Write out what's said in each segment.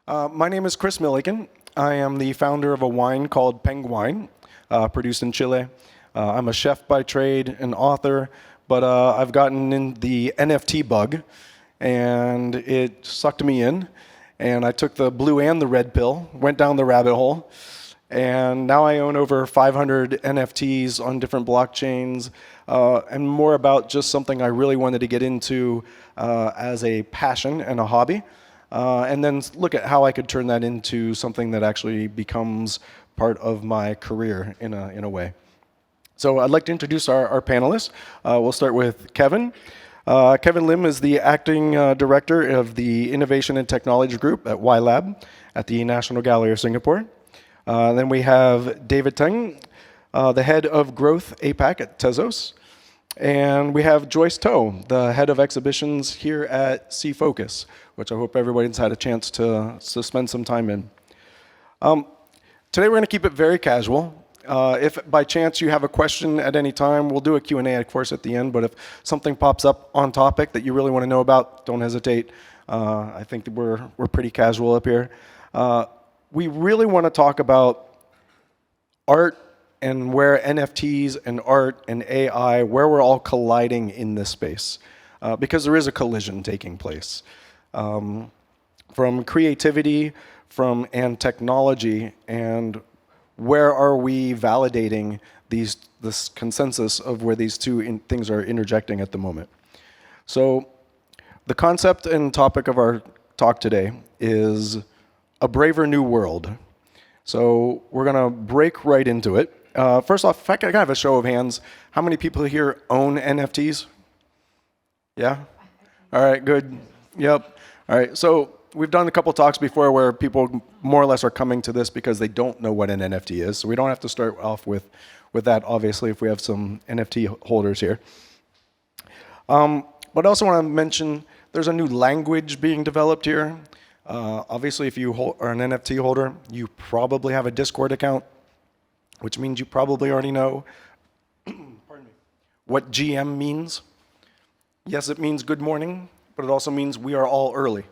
My name is Chris Milliken. I am the founder of a wine called PengWine, produced in Chile. I'm a chef by trade, an author, but I've gotten in the NFT bug, and it sucked me in. And I took the blue and the red pill, went down the rabbit hole, and now I own over 500 NFTs on different blockchains, and more about just something I really wanted to get into as a passion and a hobby. And then look at how I could turn that into something that actually becomes part of my career in a way. So I'd like to introduce our panelists. We'll start with Kevin. Kevin Lim is the acting director of the Innovation and Technology Group at Y Lab at the National Gallery of Singapore. Then we have David Teng, the head of growth APAC at Tezos. And we have Joyce Toe, the head of exhibitions here at Sea Focus, which I hope everybody's had a chance to spend some time in. Today we're going to keep it very casual. If by chance you have a question at any time, we'll do a Q&A, of course, at the end. But if something pops up on topic that you really want to know about, don't hesitate. I think that we're pretty casual up here. We really want to talk about art and where NFTs and art and AI, where we're all colliding in this space. Because there is a collision taking place. From creativity, and technology, and where are we validating this consensus of where these two things are interjecting at the moment. So the concept and topic of our talk today is a braver new world. So we're going to break right into it. First off, if I could have a show of hands, how many people here own NFTs? Yeah? All right, good. Yep. All right, so we've done a couple talks before where people more or less are coming to this because they don't know what an NFT is. So we don't have to start off with that, obviously, if we have some NFT holders here. But I also want to mention there's a new language being developed here. Obviously, if you are an NFT holder, you probably have a Discord account, which means you probably already know pardon me, what GM means. Yes, it means good morning, but it also means we are all early.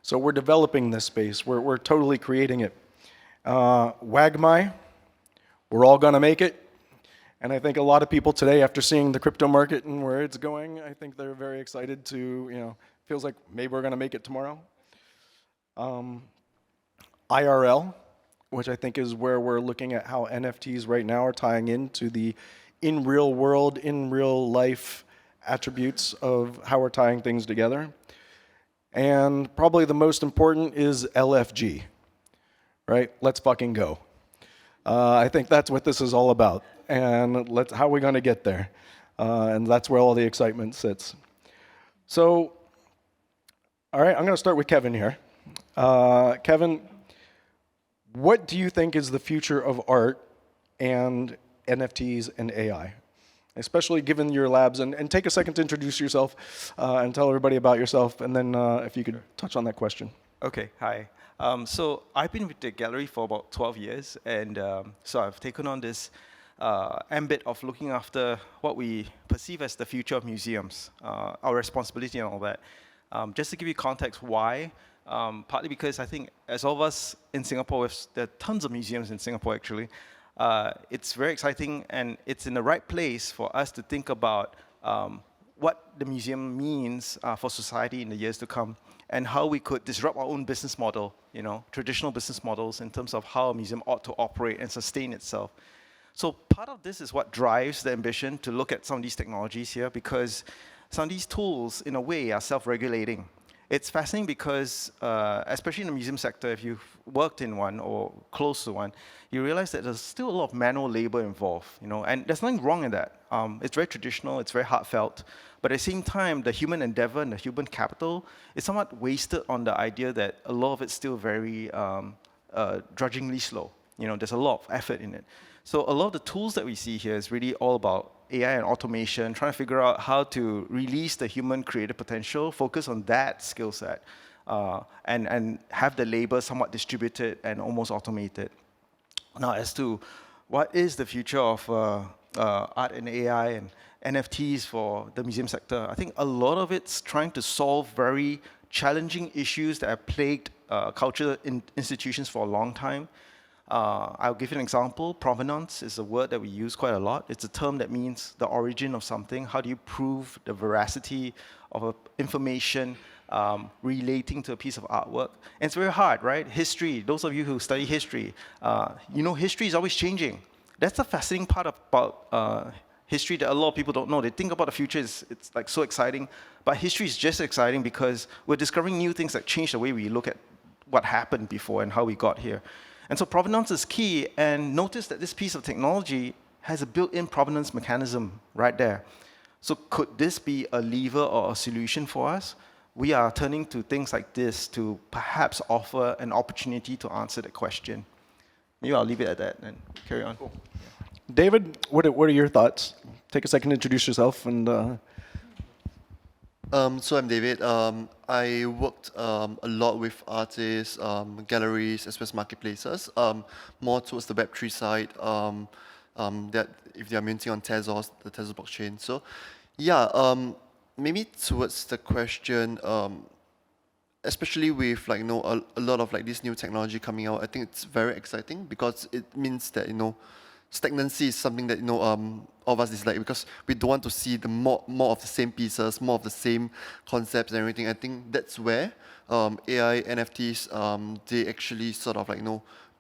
So we're developing this space. We're totally creating it. WAGMI, we're all going to make it. And I think a lot of people today, after seeing the crypto market and where it's going, I think they're very excited to, feels like maybe we're going to make it tomorrow. IRL, which I think is where we're looking at how NFTs right now are tying into the in real world, in real life attributes of how we're tying things together. And probably the most important is LFG, right? Let's fucking go. I think that's what this is all about. And how are we going to get there? And that's where all the excitement sits. So, all right, I'm going to start with Kevin here. Kevin, what do you think is the future of art and NFTs and AI? Especially given your labs, and take a second to introduce yourself and tell everybody about yourself, and then if you could touch on that question. Okay, hi. So I've been with the gallery for about 12 years, and so I've taken on this ambit of looking after what we perceive as the future of museums, our responsibility and all that. Just to give you context why, partly because I think as all of us in Singapore, there are tons of museums in Singapore actually, it's very exciting, and it's in the right place for us to think about what the museum means for society in the years to come, and how we could disrupt our own business model, traditional business models in terms of how a museum ought to operate and sustain itself. So part of this is what drives the ambition to look at some of these technologies here, because some of these tools, in a way, are self-regulating. It's fascinating because, especially in the museum sector, if you've worked in one or close to one, you realize that there's still a lot of manual labor involved, and there's nothing wrong in that. It's very traditional, it's very heartfelt, but at the same time, the human endeavor and the human capital is somewhat wasted on the idea that a lot of it's still very drudgingly slow. There's a lot of effort in it. So a lot of the tools that we see here is really all about AI and automation, trying to figure out how to release the human creative potential, focus on that skill set, and have the labor somewhat distributed and almost automated. Now, as to what is the future of art and AI NFTs for the museum sector. I think a lot of it's trying to solve very challenging issues that have plagued cultural institutions for a long time. I'll give you an example. Provenance is a word that we use quite a lot. It's a term that means the origin of something. How do you prove the veracity of information relating to a piece of artwork? And it's very hard, right? History, those of you who study history, history is always changing. That's the fascinating part about history that a lot of people don't know. They think about the future, it's like so exciting, but history is just exciting because we're discovering new things that change the way we look at what happened before and how we got here. And so provenance is key, and notice that this piece of technology has a built-in provenance mechanism right there. So could this be a lever or a solution for us? We are turning to things like this to perhaps offer an opportunity to answer the question. Maybe I'll leave it at that and carry on. Cool. David, what are your thoughts? Take a second to introduce yourself. And So I'm David. I worked a lot with artists, galleries, as well as marketplaces, more towards the Web3 side, that if they are minting on Tezos, the Tezos blockchain. So yeah, maybe towards the question, especially with a lot of this new technology coming out, I think it's very exciting because it means that stagnancy is something that all of us dislike, because we don't want to see the more of the same pieces, more of the same concepts and everything. I think that's where AI, NFTs, they actually sort of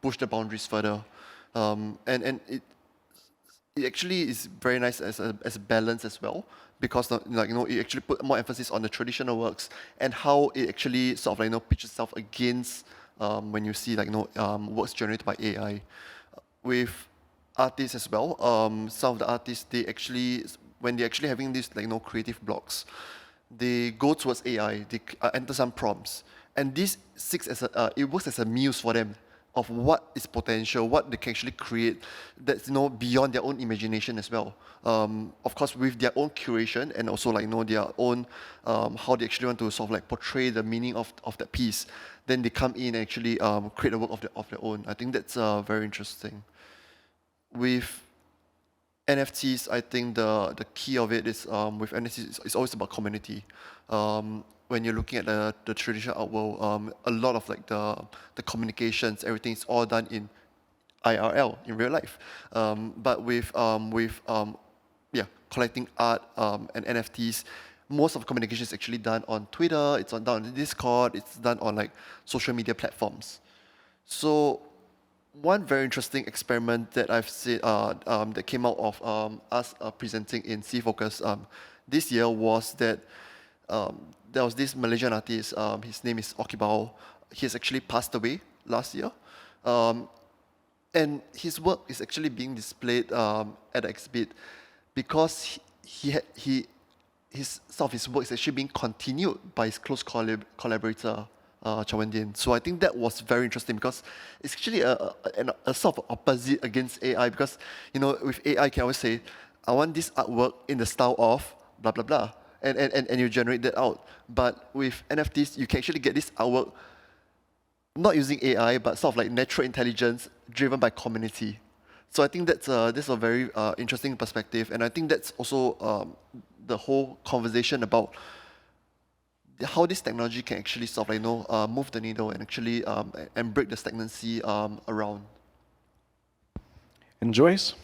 push the boundaries further, and it actually is very nice as a balance as well, because it actually put more emphasis on the traditional works and how it actually sort of pitches itself against when you see works generated by AI. With artists as well, some of the artists, when they're actually having these creative blocks, they go towards AI, they enter some prompts, and this it works as a muse for them of what is potential, what they can actually create that's beyond their own imagination as well. Of course, with their own curation and also their own how they actually want to sort of portray the meaning of that piece. Then they come in and actually create a work of their own. I think that's very interesting. With NFTs, I think the key of it is with NFTs, it's always about community. When you're looking at the traditional art world, a lot of the communications, everything is all done in IRL, in real life. But with collecting art and NFTs, most of the communication is actually done on Twitter, it's done on Discord, it's done on social media platforms. So one very interesting experiment that I've seen that came out of us presenting in C-Focus this year was that there was this Malaysian artist, his name is Okibao. He's actually passed away last year. And his work is actually being displayed at the exhibit because his work is actually being continued by his close collaborator, Chawendian. So I think that was very interesting because it's actually a sort of opposite against AI, because with AI you can always say, I want this artwork in the style of blah blah blah, and you generate that out. But with NFTs you can actually get this artwork not using AI but sort of natural intelligence driven by community. So I think that's a very interesting perspective, and I think that's also the whole conversation about how this technology can actually sort of move the needle and actually and break the stagnancy around. And Joyce?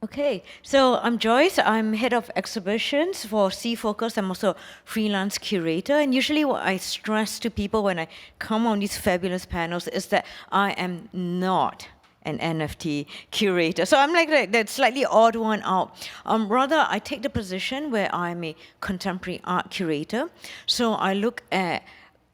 Okay, so I'm Joyce. I'm head of exhibitions for C-Focus. I'm also a freelance curator. And usually what I stress to people when I come on these fabulous panels is that I am not an NFT curator. So I'm that slightly odd one out. Rather, I take the position where I'm a contemporary art curator. So I look at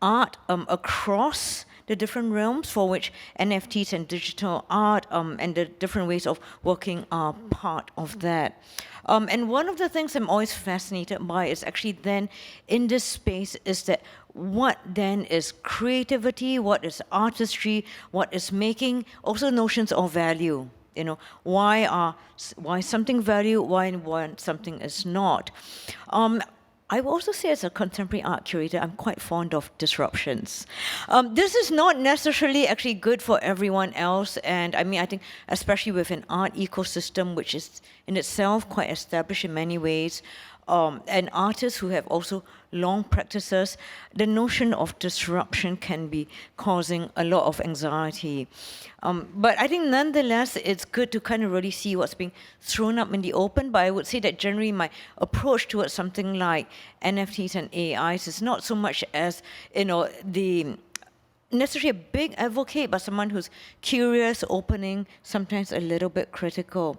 art across the different realms for which NFTs and digital art and the different ways of working are part of that. And one of the things I'm always fascinated by is actually then in this space is that what then is creativity, what is artistry, what is making, also notions of value. Why something value, why something is not. I will also say as a contemporary art curator, I'm quite fond of disruptions. This is not necessarily actually good for everyone else. And I mean, I think especially with an art ecosystem, which is in itself quite established in many ways, and artists who have also long practices, the notion of disruption can be causing a lot of anxiety. But I think nonetheless, it's good to kind of really see what's being thrown up in the open. But I would say that generally my approach towards something like NFTs and AIs is not so much as, the necessarily a big advocate, but someone who's curious, opening, sometimes a little bit critical.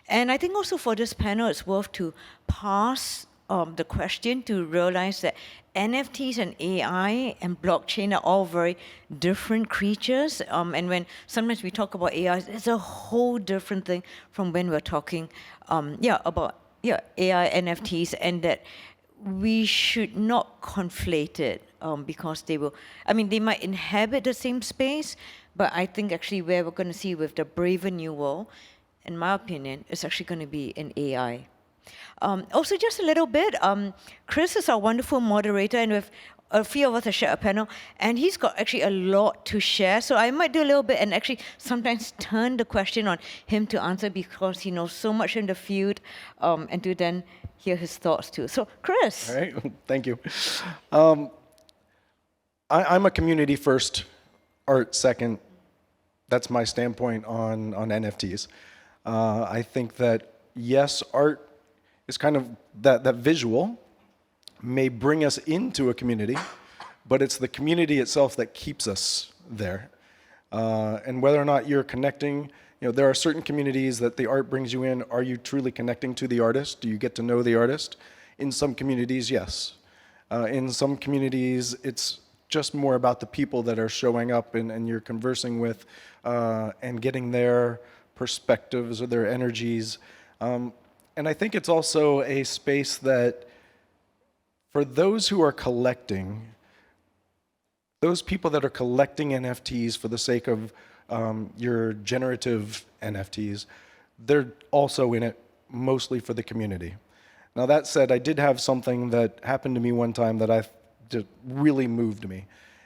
And I think also for this panel, it's worth to pass the question to realize that NFTs and AI and blockchain are all very different creatures. And when sometimes we talk about AI, it's a whole different thing from when we're talking about AI NFTs, and that we should not conflate it because they might inhabit the same space, but I think actually where we're going to see with the braver new world, in my opinion, is actually going to be in AI. Also, just a little bit, Chris is our wonderful moderator, and with a few of us have shared a panel, and he's got actually a lot to share. So I might do a little bit and actually sometimes turn the question on him to answer because he knows so much in the field, and to then hear his thoughts too. So, Chris. All right, thank you. I'm a community first, art second. That's my standpoint on NFTs. I think that, yes, art is kind of that visual may bring us into a community, but it's the community itself that keeps us there. And whether or not you're connecting, there are certain communities that the art brings you in. Are you truly connecting to the artist? Do you get to know the artist? In some communities, yes. In some communities, it's just more about the people that are showing up and you're conversing with and getting their perspectives or their energies. And I think it's also a space that for those who are collecting, those people that are collecting NFTs for the sake of your generative NFTs, they're also in it mostly for the community. Now that said, I did have something that happened to me one time that just really moved me.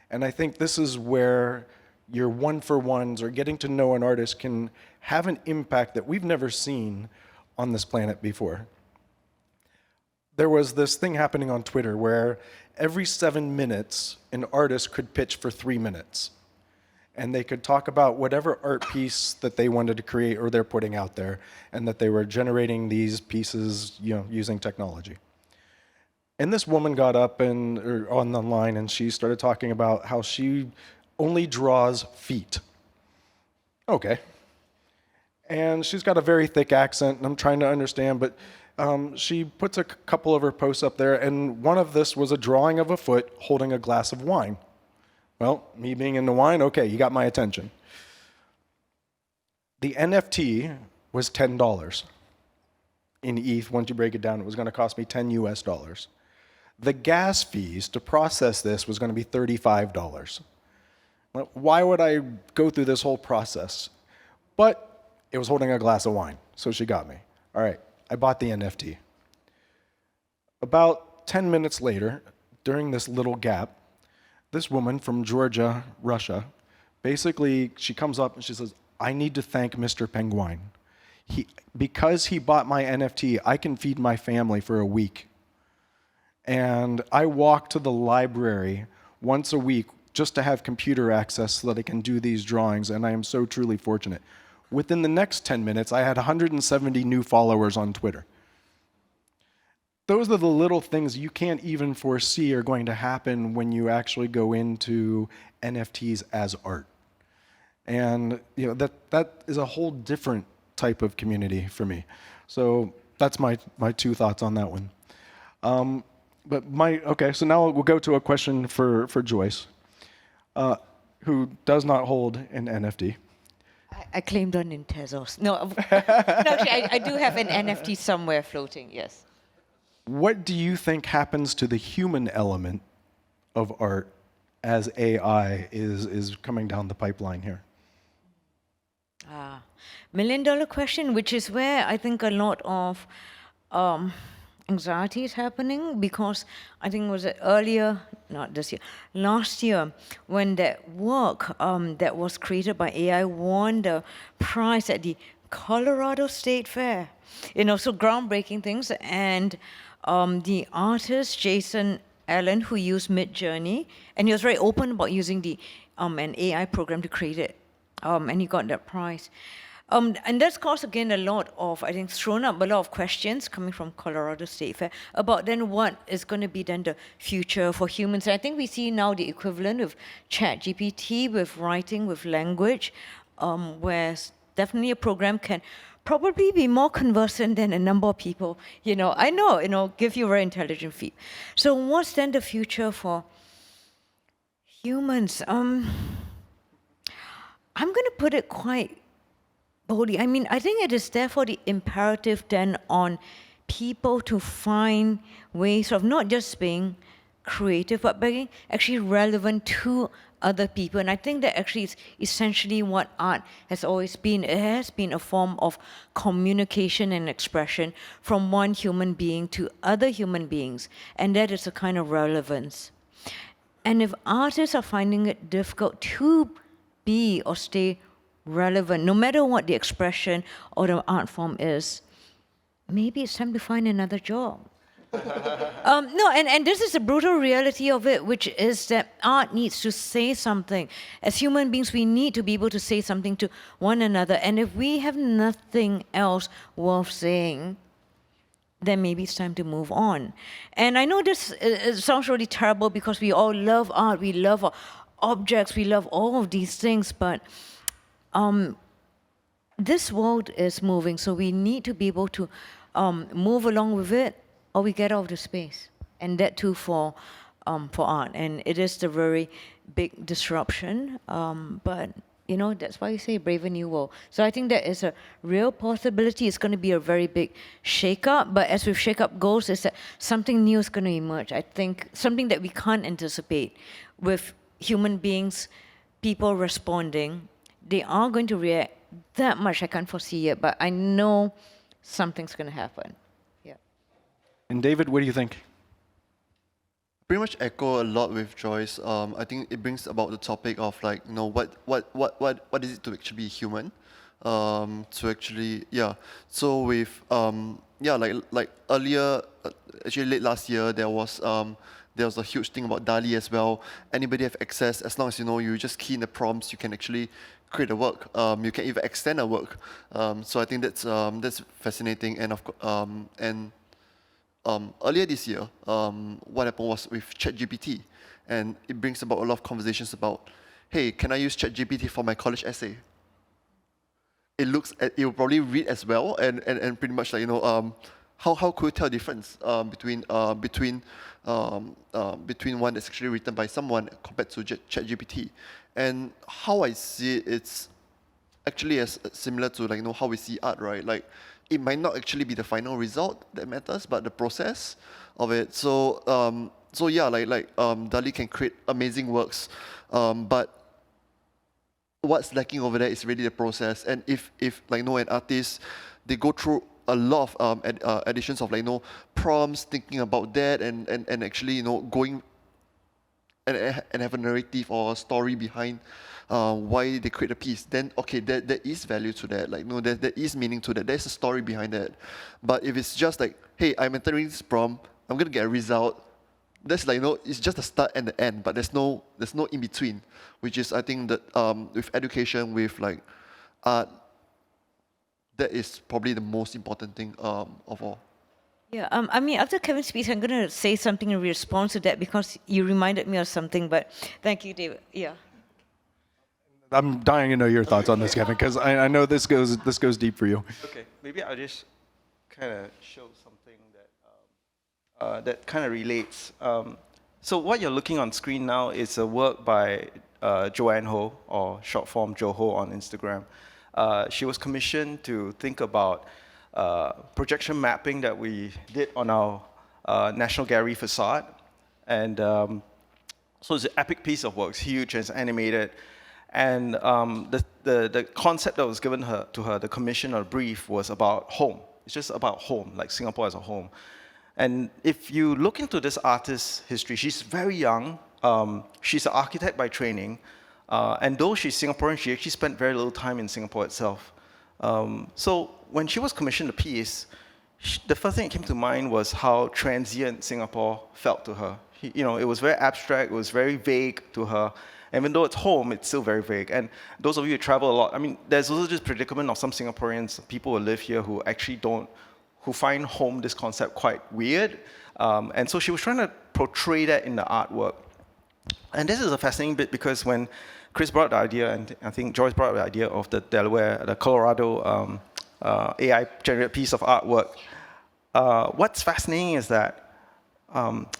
And I think this is where your one-for-ones or getting to know an artist can have an impact that we've never seen on this planet before. There was this thing happening on Twitter where every 7 minutes, an artist could pitch for 3 minutes. And they could talk about whatever art piece that they wanted to create or they're putting out there, and that they were generating these pieces, using technology. And this woman got up on the line and she started talking about how she only draws feet. Okay. And she's got a very thick accent, and I'm trying to understand, but she puts a couple of her posts up there, and one of this was a drawing of a foot holding a glass of wine. Well, me being into wine, okay, you got my attention. The NFT was $10. In ETH, once you break it down, it was going to cost me $10 US. The gas fees to process this was going to be $35. Well, why would I go through this whole process? But it was holding a glass of wine, so she got me. All right, I bought the NFT. About 10 minutes later, during this little gap, this woman from Georgia, Russia, basically, she comes up and she says, I need to thank Mr. PengWine. Because he bought my NFT, I can feed my family for a week. And I walk to the library once a week just to have computer access so that I can do these drawings, and I am so truly fortunate. Within the next 10 minutes, I had 170 new followers on Twitter. Those are the little things you can't even foresee are going to happen when you actually go into NFTs as art. And that is a whole different type of community for me. So that's my two thoughts on that one. Okay, so now we'll go to a question for Joyce, who does not hold an NFT. I claimed one in Tezos. No, actually, I do have an NFT somewhere floating, yes. What do you think happens to the human element of art as AI is coming down the pipeline here? $1 million question, which is where I think a lot of anxiety is happening because I think it was earlier, not this year, last year, when that work that was created by AI won the prize at the Colorado State Fair. So groundbreaking things. And the artist, Jason Allen, who used Midjourney, and he was very open about using the an AI program to create it, and he got that prize. And that's caused, again, a lot of, I think, thrown up a lot of questions coming from Colorado State Fair about then what is going to be then the future for humans. And I think we see now the equivalent of ChatGPT with writing, with language, where definitely a program can probably be more conversant than a number of people, give you very intelligent feed. So what's then the future for humans? I'm going to put it quite boldly. I mean, I think it is therefore the imperative then on people to find ways of not just being creative, but being actually relevant to other people. And I think that actually is essentially what art has always been. It has been a form of communication and expression from one human being to other human beings. And that is a kind of relevance. And if artists are finding it difficult to be or stay relevant, no matter what the expression or the art form is, maybe it's time to find another job. No, and this is the brutal reality of it, which is that art needs to say something. As human beings, we need to be able to say something to one another. And if we have nothing else worth saying, then maybe it's time to move on. And I know this it sounds really terrible because we all love art, we love objects, we love all of these things, but this world is moving, so we need to be able to move along with it, or we get out of the space. And that too for art. And it is the very big disruption, but that's why you say brave new world. So I think that is a real possibility. It's going to be a very big shake-up, but as with shake-up goes, is that something new is going to emerge. I think something that we can't anticipate with human beings, people responding. They are going to react that much. I can't foresee it, but I know something's going to happen. Yeah. And David, what do you think? Pretty much echo a lot with Joyce. I think it brings about the topic of what is it to actually be human? So with like earlier, actually late last year, there was a huge thing about DALL-E as well. Anybody have access, as long as you just key in the prompts, you can actually create a work. You can even extend a work. So I think that's fascinating. And earlier this year, what happened was with ChatGPT, and it brings about a lot of conversations about, hey, can I use ChatGPT for my college essay? It will probably read as well, and pretty much how could you tell the difference between one that's actually written by someone compared to ChatGPT? And how I see it, it's actually as similar to how we see art, right? Like, it might not actually be the final result that matters, but the process of it. So DALL-E can create amazing works, but what's lacking over there is really the process. And if an artist, they go through a lot of additions of prompts, thinking about that, and actually going and have a narrative or a story behind why they create a piece, then okay, there is value to that. There is meaning to that. There's a story behind that. But if it's just hey, I'm entering this prompt, I'm gonna get a result. That's it's just the start and the end, but there's no in between, which is I think that with education, with art, that is probably the most important thing of all. Yeah, I mean, after Kevin's speech, I'm going to say something in response to that because you reminded me of something, but thank you, David. Yeah. I'm dying to know your thoughts on this, Kevin, because I know this goes deep for you. Okay, maybe I'll just kind of show something that kind of relates. So what you're looking on screen now is a work by Joanne Ho, or short form Joho on Instagram. She was commissioned to think about projection mapping that we did on our National Gallery facade. And so it's an epic piece of work. It's huge, it's animated. And the concept that was given to her, the commission or brief, was about home. It's just about home, like Singapore as a home. And if you look into this artist's history, she's very young. She's an architect by training. And though she's Singaporean, she actually spent very little time in Singapore itself. So when she was commissioned the piece, the first thing that came to mind was how transient Singapore felt to her. It was very abstract, it was very vague to her. Even though it's home, it's still very vague. And those of you who travel a lot, I mean, there's also this predicament of some Singaporeans, people who live here who actually who find home, this concept, quite weird. And so she was trying to portray that in the artwork. And this is a fascinating bit because when Chris brought the idea, and I think Joyce brought the idea of the Colorado AI generated piece of artwork, what's fascinating is that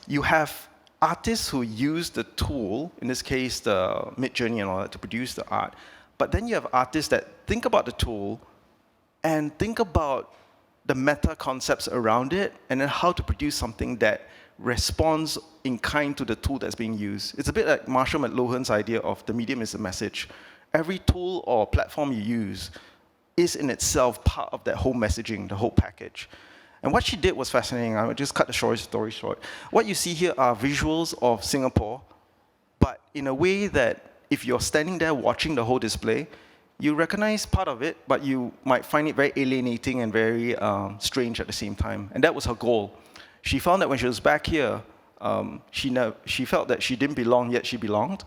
you have artists who use the tool, in this case the Midjourney and all that, to produce the art. But then you have artists that think about the tool and think about the meta concepts around it and then how to produce something that responds in kind to the tool that's being used. It's a bit like Marshall McLuhan's idea of the medium is a message. Every tool or platform you use is in itself part of that whole messaging, the whole package. And what she did was fascinating. I will just cut the story short. What you see here are visuals of Singapore, but in a way that if you're standing there watching the whole display, you recognize part of it, but you might find it very alienating and very strange at the same time. And that was her goal. She found that when she was back here, she felt that she didn't belong, yet she belonged.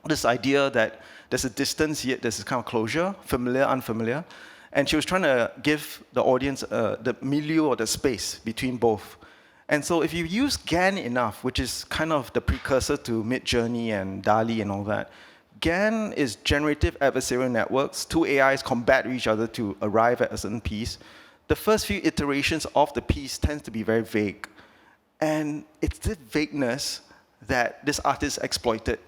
This idea that there's a distance, yet there's this kind of closure, familiar, unfamiliar. And she was trying to give the audience the milieu or the space between both. And so if you use GAN enough, which is kind of the precursor to Midjourney and DALL-E and all that, GAN is generative adversarial networks. Two AIs combat each other to arrive at a certain piece. The first few iterations of the piece tends to be very vague. And it's this vagueness that this artist exploited,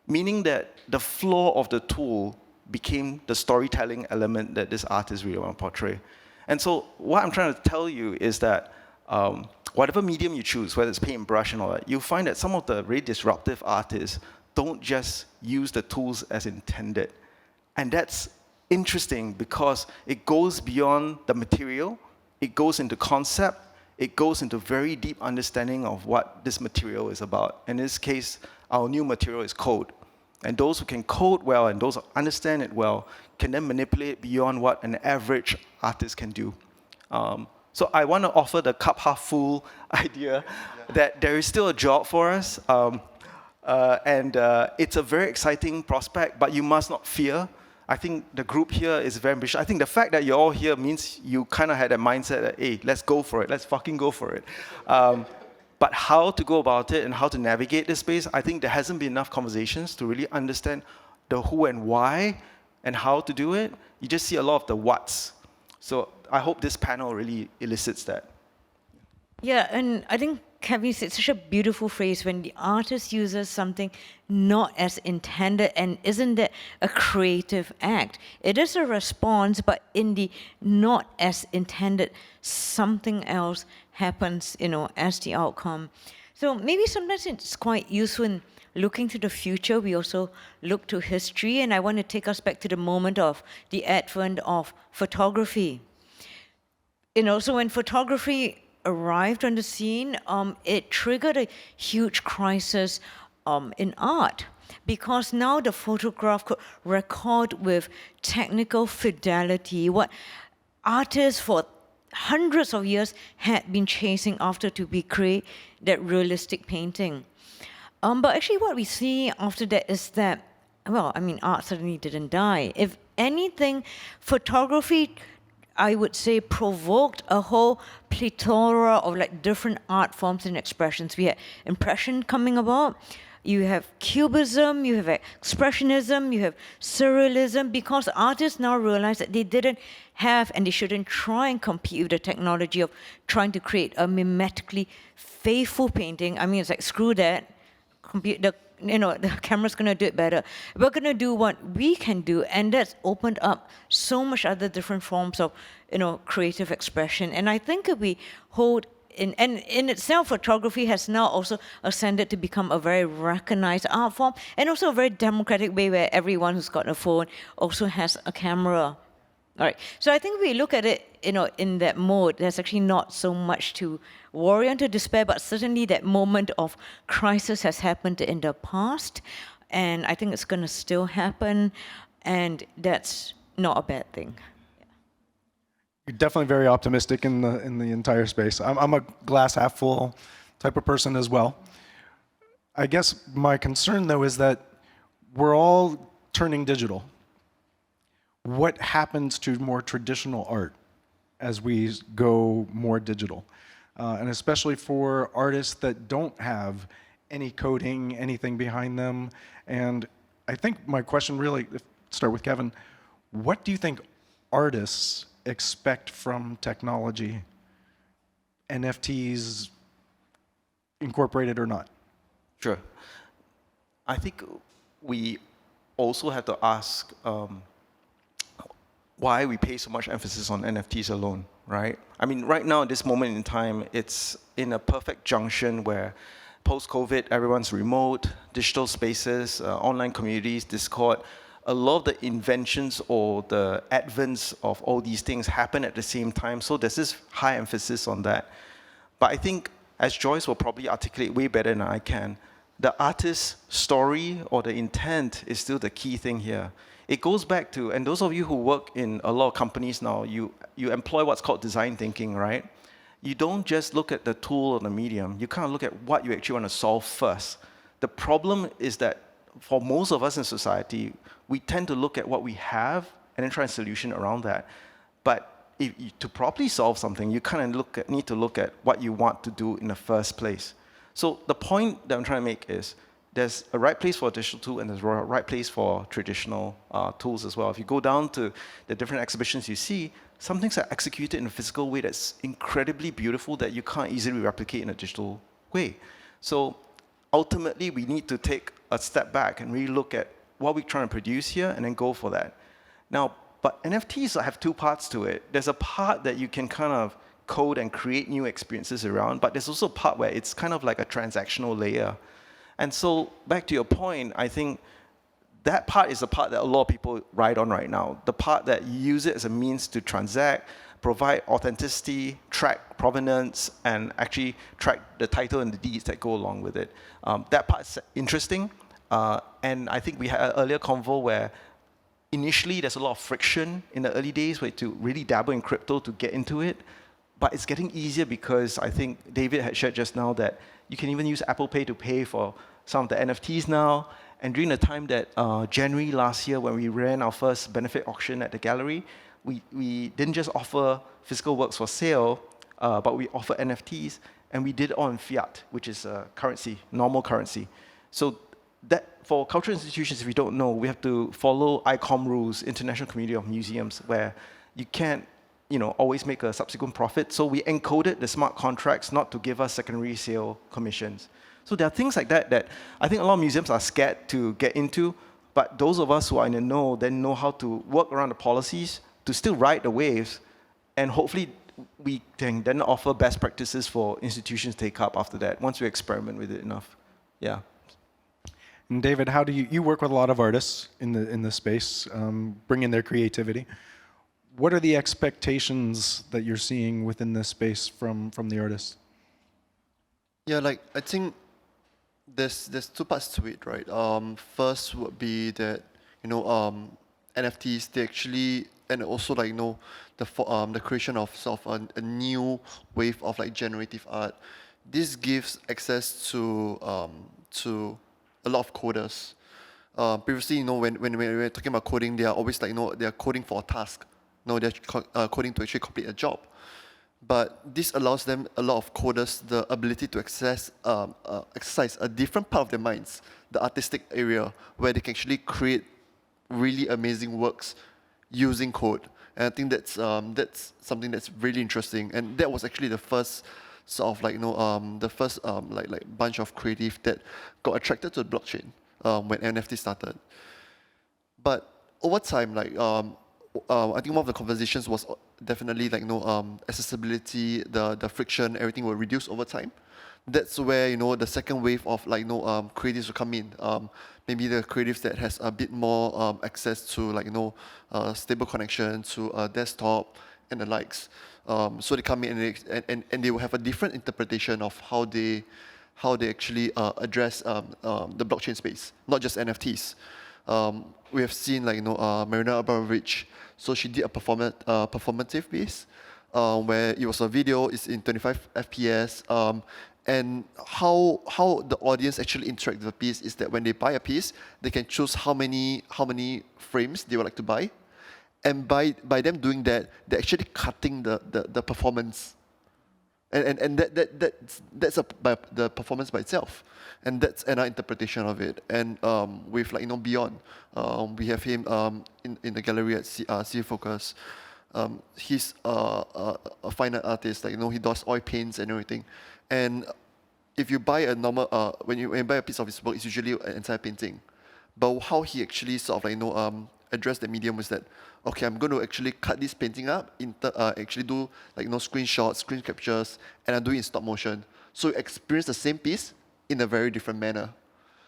meaning that the flaw of the tool became the storytelling element that this artist really want to portray. And so what I'm trying to tell you is that whatever medium you choose, whether it's paint and brush and all that, you'll find that some of the really disruptive artists don't just use the tools as intended. And that's interesting because it goes beyond the material, it goes into concept, it goes into very deep understanding of what this material is about. In this case, our new material is code. And those who can code well and those who understand it well can then manipulate it beyond what an average artist can do. So I want to offer the cup half full idea that there is still a job for us. And it's a very exciting prospect, but you must not fear. I think the group here is very ambitious. I think the fact that you're all here means you kind of had that mindset that, hey, let's go for it. Let's fucking go for it. But how to go about it and how to navigate this space, I think there hasn't been enough conversations to really understand the who and why and how to do it. You just see a lot of the whats. So I hope this panel really elicits that. Yeah, and I think Kevin said such a beautiful phrase when the artist uses something not as intended, and isn't that a creative act? It is a response, but in the not as intended, something else happens, as the outcome. So maybe sometimes it's quite useful in looking to the future. We also look to history, and I want to take us back to the moment of the advent of photography. So when photography arrived on the scene, it triggered a huge crisis in art, because now the photograph could record with technical fidelity what artists for hundreds of years had been chasing after to recreate that realistic painting. But actually what we see after that is that, art certainly didn't die. If anything, photography, I would say, provoked a whole plethora of different art forms and expressions. We had impression coming about. You have cubism, you have expressionism, you have surrealism, because artists now realize that they didn't have and they shouldn't try and compete with the technology of trying to create a mimetically faithful painting. It's like, screw that. The camera's going to do it better. We're going to do what we can do, and that's opened up so much other different forms of, creative expression. And I think if we hold in itself, photography has now also ascended to become a very recognized art form, and also a very democratic way where everyone who's got a phone also has a camera. All right. So I think we look at it, in that mode. There's actually not so much to worry and to despair, but certainly that moment of crisis has happened in the past, and I think it's going to still happen, and that's not a bad thing. You're definitely very optimistic in the entire space. I'm a glass half full type of person as well. I guess my concern though is that we're all turning digital. What happens to more traditional art as we go more digital? And especially for artists that don't have any coding, anything behind them. And I think my question really, start with Kevin, what do you think artists expect from technology, NFTs incorporated or not? Sure. I think we also have to ask why we pay so much emphasis on NFTs alone, right? I mean, right now, at this moment in time, it's in a perfect junction where post-COVID, everyone's remote, digital spaces, online communities, Discord, a lot of the inventions or the advents of all these things happen at the same time. So there's this high emphasis on that. But I think, as Joyce will probably articulate way better than I can, the artist's story or the intent is still the key thing here. It goes back to, and those of you who work in a lot of companies now, you employ what's called design thinking, right? You don't just look at the tool or the medium. You kind of look at what you actually want to solve first. The problem is that for most of us in society, we tend to look at what we have and then try a solution around that. But to properly solve something, you kind of need to look at what you want to do in the first place. So the point that I'm trying to make is there's a right place for a digital tool and there's a right place for traditional tools as well. If you go down to the different exhibitions you see, some things are executed in a physical way that's incredibly beautiful that you can't easily replicate in a digital way. So ultimately, we need to take a step back and really look at what we're trying to produce here and then go for that. Now, but NFTs have two parts to it. There's a part that you can kind of code and create new experiences around, but there's also a part where it's kind of like a transactional layer. And so back to your point, I think that part is the part that a lot of people ride on right now. The part that you use it as a means to transact, provide authenticity, track provenance, and actually track the title and the deeds that go along with it. That part's interesting. And I think we had an earlier convo where initially there's a lot of friction in the early days where to really dabble in crypto to get into it. But it's getting easier because I think David had shared just now that you can even use Apple Pay to pay for some of the NFTs now. And during the time that January last year, when we ran our first benefit auction at the gallery, we didn't just offer physical works for sale, but we offer NFTs, and we did it all in fiat, which is currency, normal currency. So that for cultural institutions, if you don't know, we have to follow ICOM rules, International Community of Museums, where you can't always make a subsequent profit. So we encoded the smart contracts not to give us secondary sale commissions. So there are things like that that I think a lot of museums are scared to get into, but those of us who are in the know then know how to work around the policies to still ride the waves, and hopefully we can then offer best practices for institutions to take up after that, once we experiment with it enough. Yeah. And David, how do you work with a lot of artists in the space, bring in their creativity. What are the expectations that you're seeing within this space from the artists? Yeah, I think there's two parts to it, right? First would be that NFTs, they actually, and also the creation of sort of a new wave of generative art. This gives access to a lot of coders. Previously, when we're talking about coding, they are always they are coding for a task. No, they're coding to actually complete a job. But this allows them, a lot of coders, the ability to exercise a different part of their minds, the artistic area, where they can actually create really amazing works using code. And I think that's something that's really interesting. And that was actually the first sort of the first bunch of creative that got attracted to the blockchain when NFT started. But over time, I think one of the conversations was definitely accessibility, the friction, everything will reduce over time. that's where, you know, the second wave of like, you know, creatives will come in. Maybe the creatives that has a bit more access to like, you know, stable connection to desktop and the likes. So they come in and they will have a different interpretation of how they actually address the blockchain space, not just NFTs. We have seen like, you know, Marina Abramovich. So she did a performative piece where it was a video, it's in 25 FPS, and how the audience actually interact with the piece is that when they buy a piece, they can choose how many frames they would like to buy, and by them doing that, they're actually cutting the performance, and that's the performance by itself, and that's another interpretation of it. And with like, you know, beyond, we have him in the gallery at SEA Focus. He's a fine art artist, like, you know, he does oil paints and everything. And if you buy a normal, when you buy a piece of his work, it's usually an entire painting. But how he actually sort of like, you know, addressed the medium was that, okay, I'm going to actually cut this painting up, actually do like, you know, screenshots, screen captures, and I do it in stop motion. So you experience the same piece in a very different manner.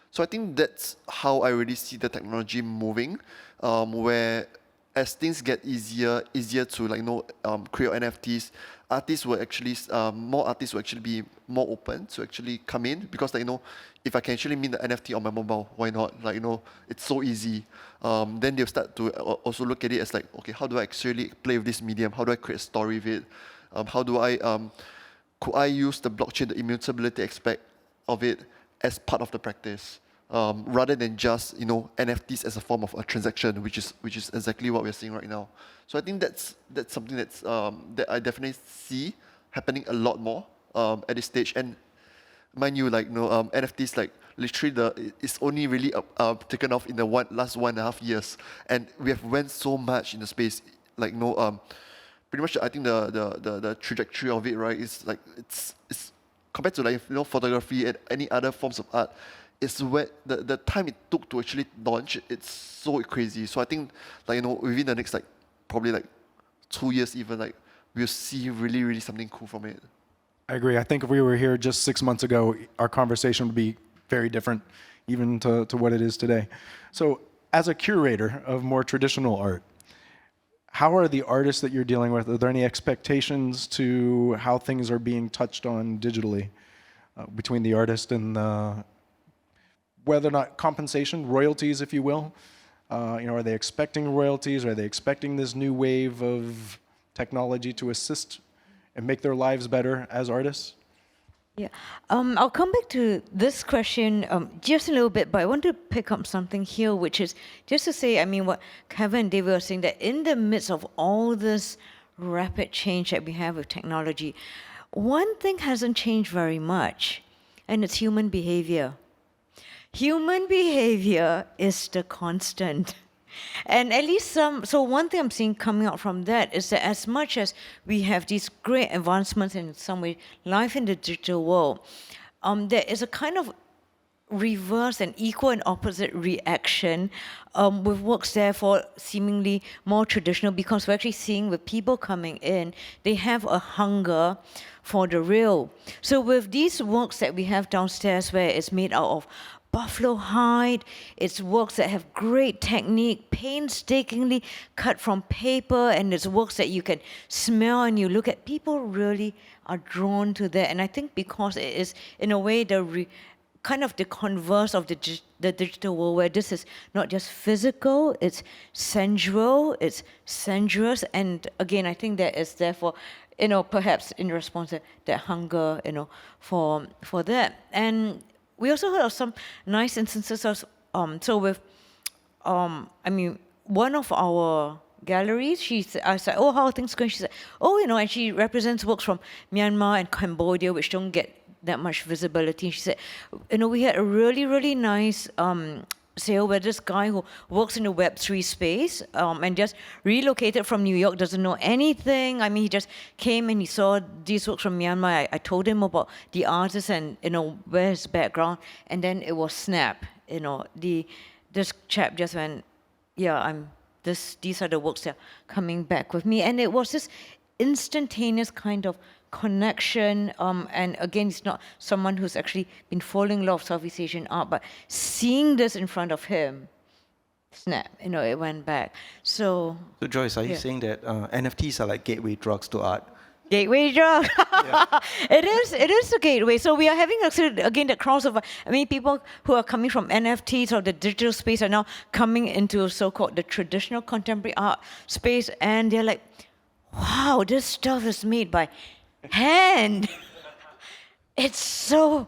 So I think that's how I really see the technology moving, where as things get easier to like, you know, create NFTs, more artists will actually be more open to actually come in, because like, you know, if I can actually mint the NFT on my mobile, why not? Like, you know, it's so easy. Then they'll start to also look at it as like, okay, how do I actually play with this medium? How do I create a story with it? How do I could I use the blockchain, the immutability aspect of it as part of the practice? Rather than just, you know, NFTs as a form of a transaction, which is exactly what we're seeing right now. So I think that's something that I definitely see happening a lot more at this stage. And mind you, like, you know, NFTs, like, literally it's only really taken off in the last 1.5 years, and we have went so much in the space. Like, you know, pretty much I think the trajectory of it, right, is like it's compared to, like, you know, photography and any other forms of art. It's where the time it took to actually launch, it's so crazy. So I think, like, you know, within the next, like, probably like 2 years even, like, we'll see really, really something cool from it. I agree. I think if we were here just 6 months ago, our conversation would be very different, even to what it is today. So as a curator of more traditional art, how are the artists that you're dealing with? Are there any expectations to how things are being touched on digitally between the artist and the, whether or not compensation, royalties, if you will? You know, are they expecting royalties? Are they expecting this new wave of technology to assist and make their lives better as artists? Yeah, I'll come back to this question just a little bit, but I want to pick up something here, which is just to say, I mean, what Kevin and David were saying, that in the midst of all this rapid change that we have with technology, one thing hasn't changed very much, and it's human behavior. Human behavior is the constant. And at least so one thing I'm seeing coming out from that is that as much as we have these great advancements in some way, life in the digital world, there is a kind of reverse and equal and opposite reaction with works therefore seemingly more traditional, because we're actually seeing with people coming in, they have a hunger for the real. So with these works that we have downstairs where it's made out of buffalo hide, it's works that have great technique, painstakingly cut from paper, and it's works that you can smell and you look at. People really are drawn to that, and I think because it is, in a way, kind of the converse of the digital world, where this is not just physical, it's sensual, it's sensuous, and again, I think there is therefore, you know, perhaps in response to that hunger, you know, for that. And we also heard of some nice instances of, so with, I mean, one of our galleries, I said, oh, how are things going? She said, oh, you know, and she represents works from Myanmar and Cambodia, which don't get that much visibility. And she said, you know, we had a really, really nice sale where this guy who works in the Web3 space and just relocated from New York, doesn't know anything. I mean, he just came and he saw these works from Myanmar. I told him about the artist and, you know, where his background, and then it was snap. You know, this chap just went, yeah, these are the works that are coming back with me. And it was this instantaneous kind of connection, and again, it's not someone who's actually been following a lot of Southeast Asian art, but seeing this in front of him, snap, it went back. So Joyce, are you yeah. saying that NFTs are like gateway drugs to art? Gateway drug. It is a gateway. So we are having actually again that crossover. I mean, people who are coming from NFTs or the digital space are now coming into so-called the traditional contemporary art space, and they're like, wow, this stuff is made by hand. It's so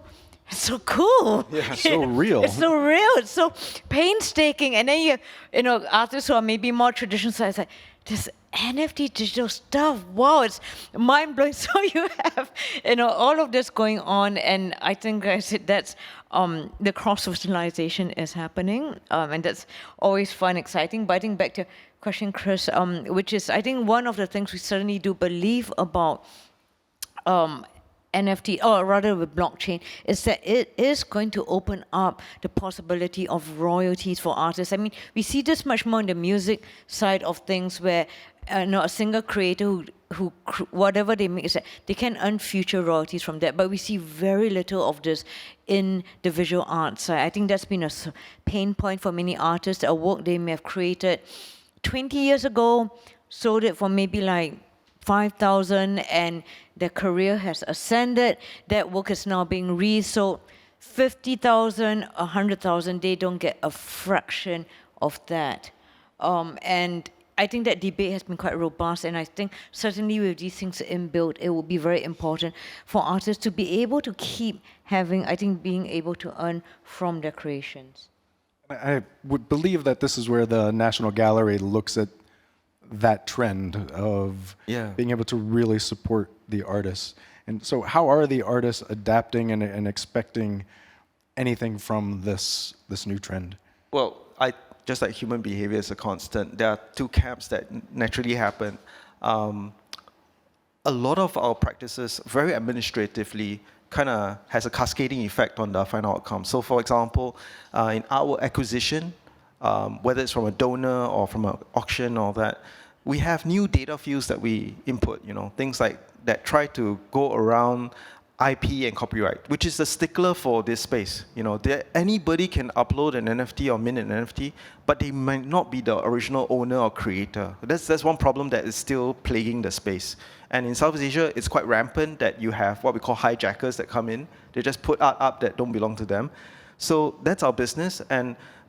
cool. Yeah, so real. It's so real. It's so painstaking. And then you know, artists who are maybe more traditional side, it's like, this NFT digital stuff, wow, it's mind-blowing. So you have, all of this going on, and I think I said that's the cross-fertilization is happening, and that's always fun, exciting. But I think back to your question, Chris, which is, I think one of the things we certainly do believe about NFT, or rather with blockchain, is that it is going to open up the possibility of royalties for artists. I mean, we see this much more in the music side of things, where a single creator who whatever they make, is that they can earn future royalties from that. But we see very little of this in the visual arts side. I think that's been a pain point for many artists. A work they may have created 20 years ago, sold it for maybe like 5,000, and their career has ascended. That work is now being resold 50,000, 100,000. They don't get a fraction of that. And I think that debate has been quite robust, and I think certainly with these things inbuilt, it will be very important for artists to be able to keep having, I think, being able to earn from their creations. I would believe that this is where the National Gallery looks at that trend of being able to really support the artists. And so how are the artists adapting and expecting anything from this new trend? Well, just like human behavior is a constant, there are two camps that naturally happen. A lot of our practices, very administratively, kind of has a cascading effect on the final outcome. So for example, in our acquisition, whether it's from a donor or from an auction or that, we have new data fields that we input, things like that try to go around IP and copyright, which is the stickler for this space. Anybody can upload an NFT or mint an NFT, but they might not be the original owner or creator. That's one problem that is still plaguing the space. And in Southeast Asia, it's quite rampant that you have what we call hijackers that come in. They just put art up that don't belong to them. So that's our business.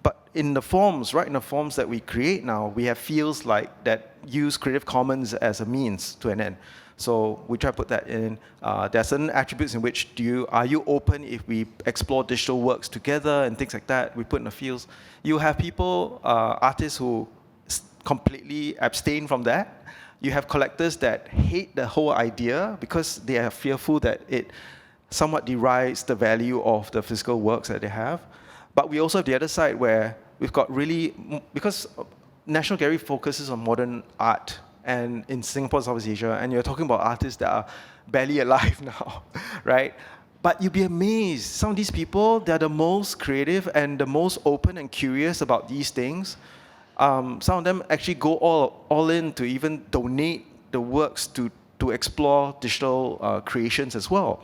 But in the forms that we create now, we have fields like that use Creative Commons as a means to an end. So we try to put that in. There are certain attributes in which are you open if we explore digital works together and things like that. We put in the fields. You have people, artists who completely abstain from that. You have collectors that hate the whole idea because they are fearful that it somewhat derides the value of the physical works that they have. But we also have the other side where we've got because National Gallery focuses on modern art, and in Singapore, Southeast Asia, and you're talking about artists that are barely alive now, right? But you'd be amazed. Some of these people, they're the most creative and the most open and curious about these things. Some of them actually go all in to even donate the works to explore digital creations as well,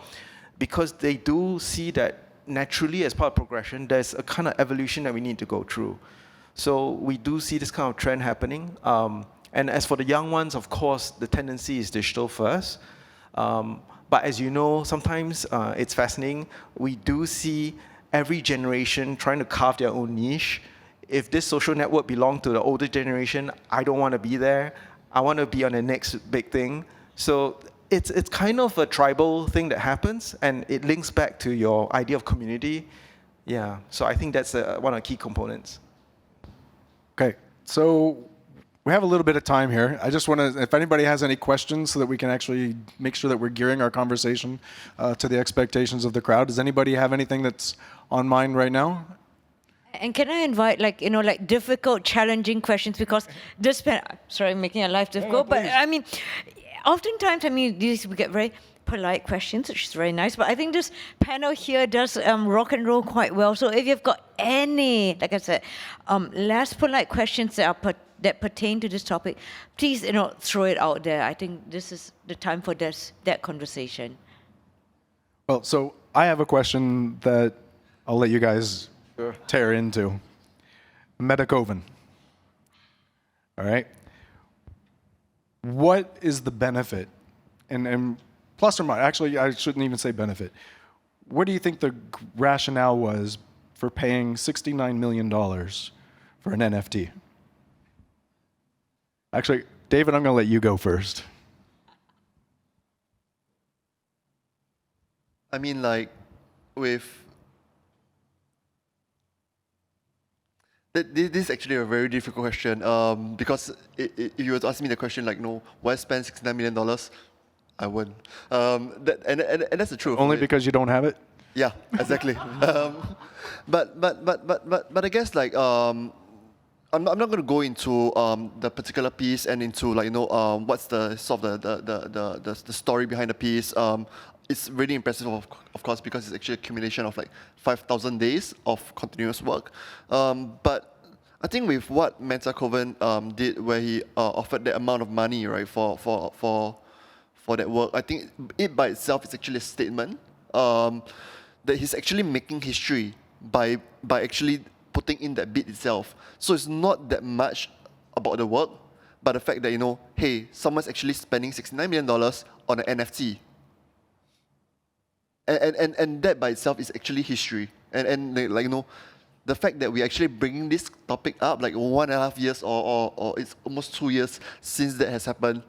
because they do see that naturally, as part of progression, there's a kind of evolution that we need to go through. So we do see this kind of trend happening. And as for the young ones, of course, the tendency is digital first. But as you know, sometimes it's fascinating. We do see every generation trying to carve their own niche. If this social network belonged to the older generation, I don't want to be there. I want to be on the next big thing. So it's kind of a tribal thing that happens, and it links back to your idea of community. Yeah, so I think that's one of the key components. Okay, so we have a little bit of time here. I just want to, if anybody has any questions so that we can actually make sure that we're gearing our conversation to the expectations of the crowd. Does anybody have anything that's on mind right now? And can I invite, difficult, challenging questions, because this, sorry, making your life difficult, but I mean, oftentimes, these we get very polite questions, which is very nice. But I think this panel here does rock and roll quite well. So if you've got any, like I said, less polite questions that pertain to this topic, please throw it out there. I think this is the time for that conversation. Well, so I have a question that I'll let you guys tear into. Metacoven. All right. What is the benefit? And plus or minus, actually, I shouldn't even say benefit. What do you think the rationale was for paying $69 million for an NFT? Actually, David, I'm going to let you go first. I mean, like, this is actually a very difficult question, because if you were to ask me the question, like, no, why spend $69 million? I wouldn't. And that's the truth. Only because you don't have it? Yeah, exactly. But I guess, like, I'm not going to go into the particular piece and into, like, what's the sort of the story behind the piece. It's really impressive, of course, because it's actually a accumulation of like 5,000 days of continuous work. But I think with what Metacoven did, where he offered that amount of money, right, for that work, I think it by itself is actually a statement that he's actually making history by actually putting in that bid itself. So it's not that much about the work, but the fact that, hey, someone's actually spending $69 million on an NFT. And that by itself is actually history. And like, the fact that we're actually bringing this topic up, like 1.5 years or it's almost 2 years since that has happened,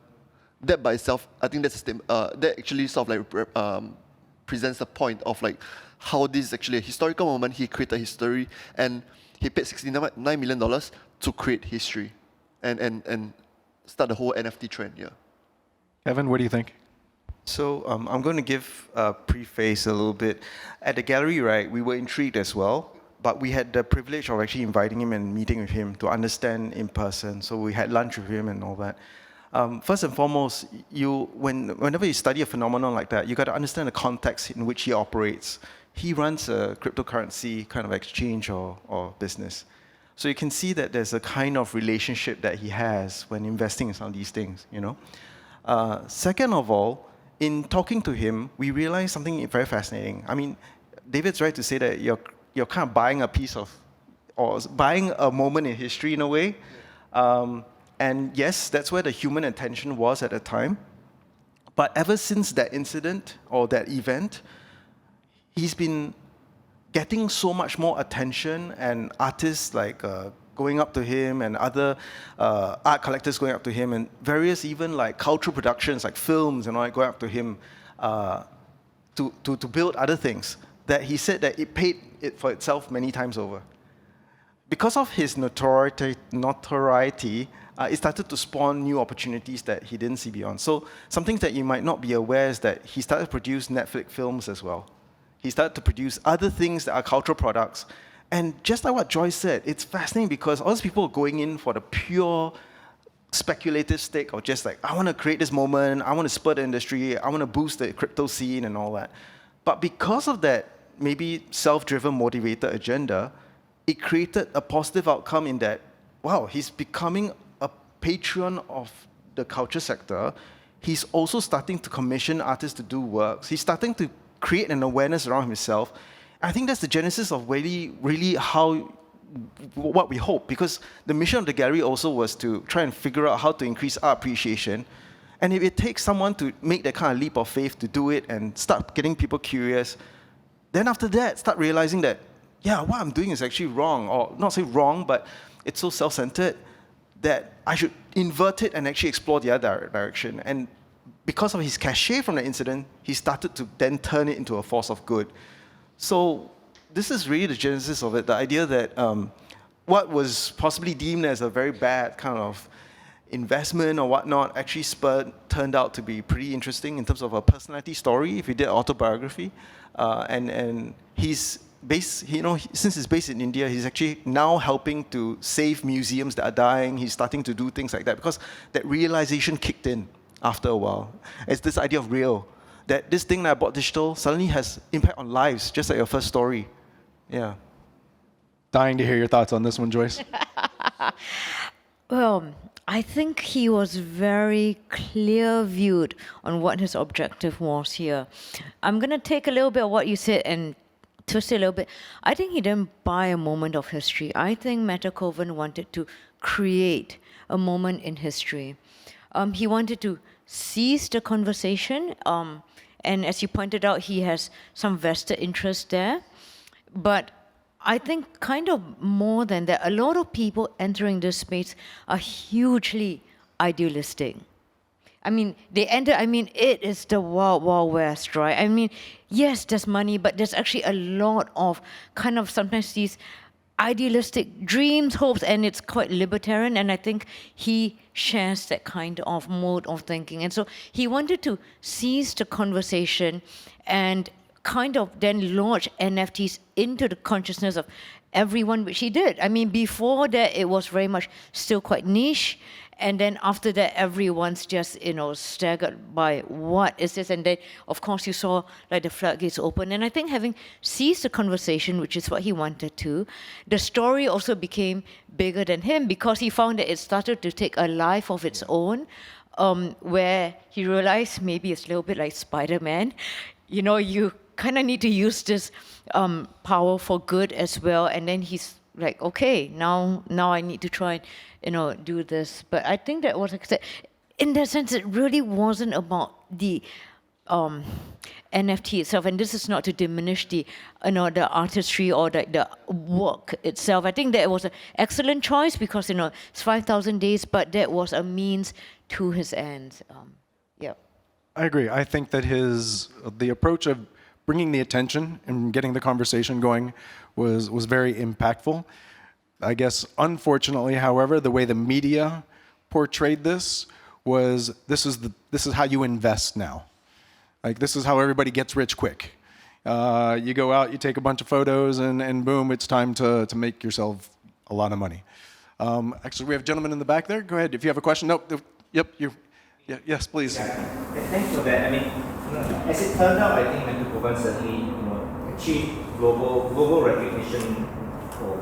that by itself, I think that's that actually sort of like presents the point of like how this is actually a historical moment. He created history and he paid $69 million to create history and start the whole NFT trend, yeah. Kevin, what do you think? So I'm going to give a preface a little bit. At the gallery, right, we were intrigued as well, but we had the privilege of actually inviting him and meeting with him to understand in person. So we had lunch with him and all that. First and foremost, whenever you study a phenomenon like that, you got to understand the context in which he operates. He runs a cryptocurrency kind of exchange or business. So you can see that there's a kind of relationship that he has when investing in some of these things, Second of all, in talking to him, we realized something very fascinating. I mean, David's right to say that you're kind of buying a piece of, or buying a moment in history in a way. And yes, that's where the human attention was at the time. But ever since that incident or that event, he's been getting so much more attention, and artists like going up to him and other art collectors going up to him, and various even like cultural productions like films and all that going up to him to build other things, that he said that it paid it for itself many times over. Because of his notoriety, it started to spawn new opportunities that he didn't see beyond. So something that you might not be aware is that he started to produce Netflix films as well. He started to produce other things that are cultural products. And just like what Joyce said, it's fascinating because all these people are going in for the pure speculative stake of just like, I want to create this moment, I want to spur the industry, I want to boost the crypto scene and all that. But because of that maybe self-driven motivated agenda, it created a positive outcome in that, wow, he's becoming a patron of the culture sector. He's also starting to commission artists to do works. He's starting to create an awareness around himself. I think that's the genesis of really what we hope, because the mission of the gallery also was to try and figure out how to increase art appreciation. And if it takes someone to make that kind of leap of faith to do it and start getting people curious, then after that, start realizing that, yeah, what I'm doing is actually wrong, or not say wrong, but it's so self-centered that I should invert it and actually explore the other direction. And because of his cachet from the incident, he started to then turn it into a force of good. So this is really the genesis of it, the idea that what was possibly deemed as a very bad kind of investment or whatnot actually turned out to be pretty interesting in terms of a personality story, if you did autobiography. And he's based, since he's based in India, he's actually now helping to save museums that are dying. He's starting to do things like that because that realization kicked in after a while. It's this idea of real, that this thing that I bought digital suddenly has impact on lives, just like your first story. Yeah. Dying to hear your thoughts on this one, Joyce. Well, I think he was very clear-viewed on what his objective was here. I'm going to take a little bit of what you said and twist it a little bit. I think he didn't buy a moment of history. I think Metakovan wanted to create a moment in history. He wanted to seize the conversation, and as you pointed out, he has some vested interest there. But I think kind of more than that, a lot of people entering this space are hugely idealistic. I mean, it is the wild, wild west, right? I mean, yes, there's money, but there's actually a lot of kind of sometimes these idealistic dreams, hopes, and it's quite libertarian, and I think he shares that kind of mode of thinking. And so he wanted to seize the conversation and kind of then launch NFTs into the consciousness of everyone, which he did. I mean, before that, it was very much still quite niche. And then after that, everyone's just, staggered by what is this? And then, of course, you saw like the floodgates open. And I think having seized the conversation, which is what he wanted to, the story also became bigger than him because he found that it started to take a life of its own, where he realized maybe it's a little bit like Spider-Man. You kind of need to use this power for good as well. And then he's like, okay, now I need to try and do this. But I think that was, in that sense, it really wasn't about the NFT itself. And this is not to diminish the artistry or the work itself. I think that it was an excellent choice because it's 5,000 days, but that was a means to his ends. Yeah. I agree. I think that the approach of bringing the attention and getting the conversation going was very impactful. I guess, unfortunately, however, the way the media portrayed this was this is how you invest now. Like, this is how everybody gets rich quick. You go out, you take a bunch of photos, and boom, it's time to make yourself a lot of money. Actually, we have a gentleman in the back there. Go ahead, if you have a question. Nope. Yep, you. Yeah, yes, please. Yeah. Thanks for that. I mean, as it turned out, I think Metakovan certainly, achieved global recognition for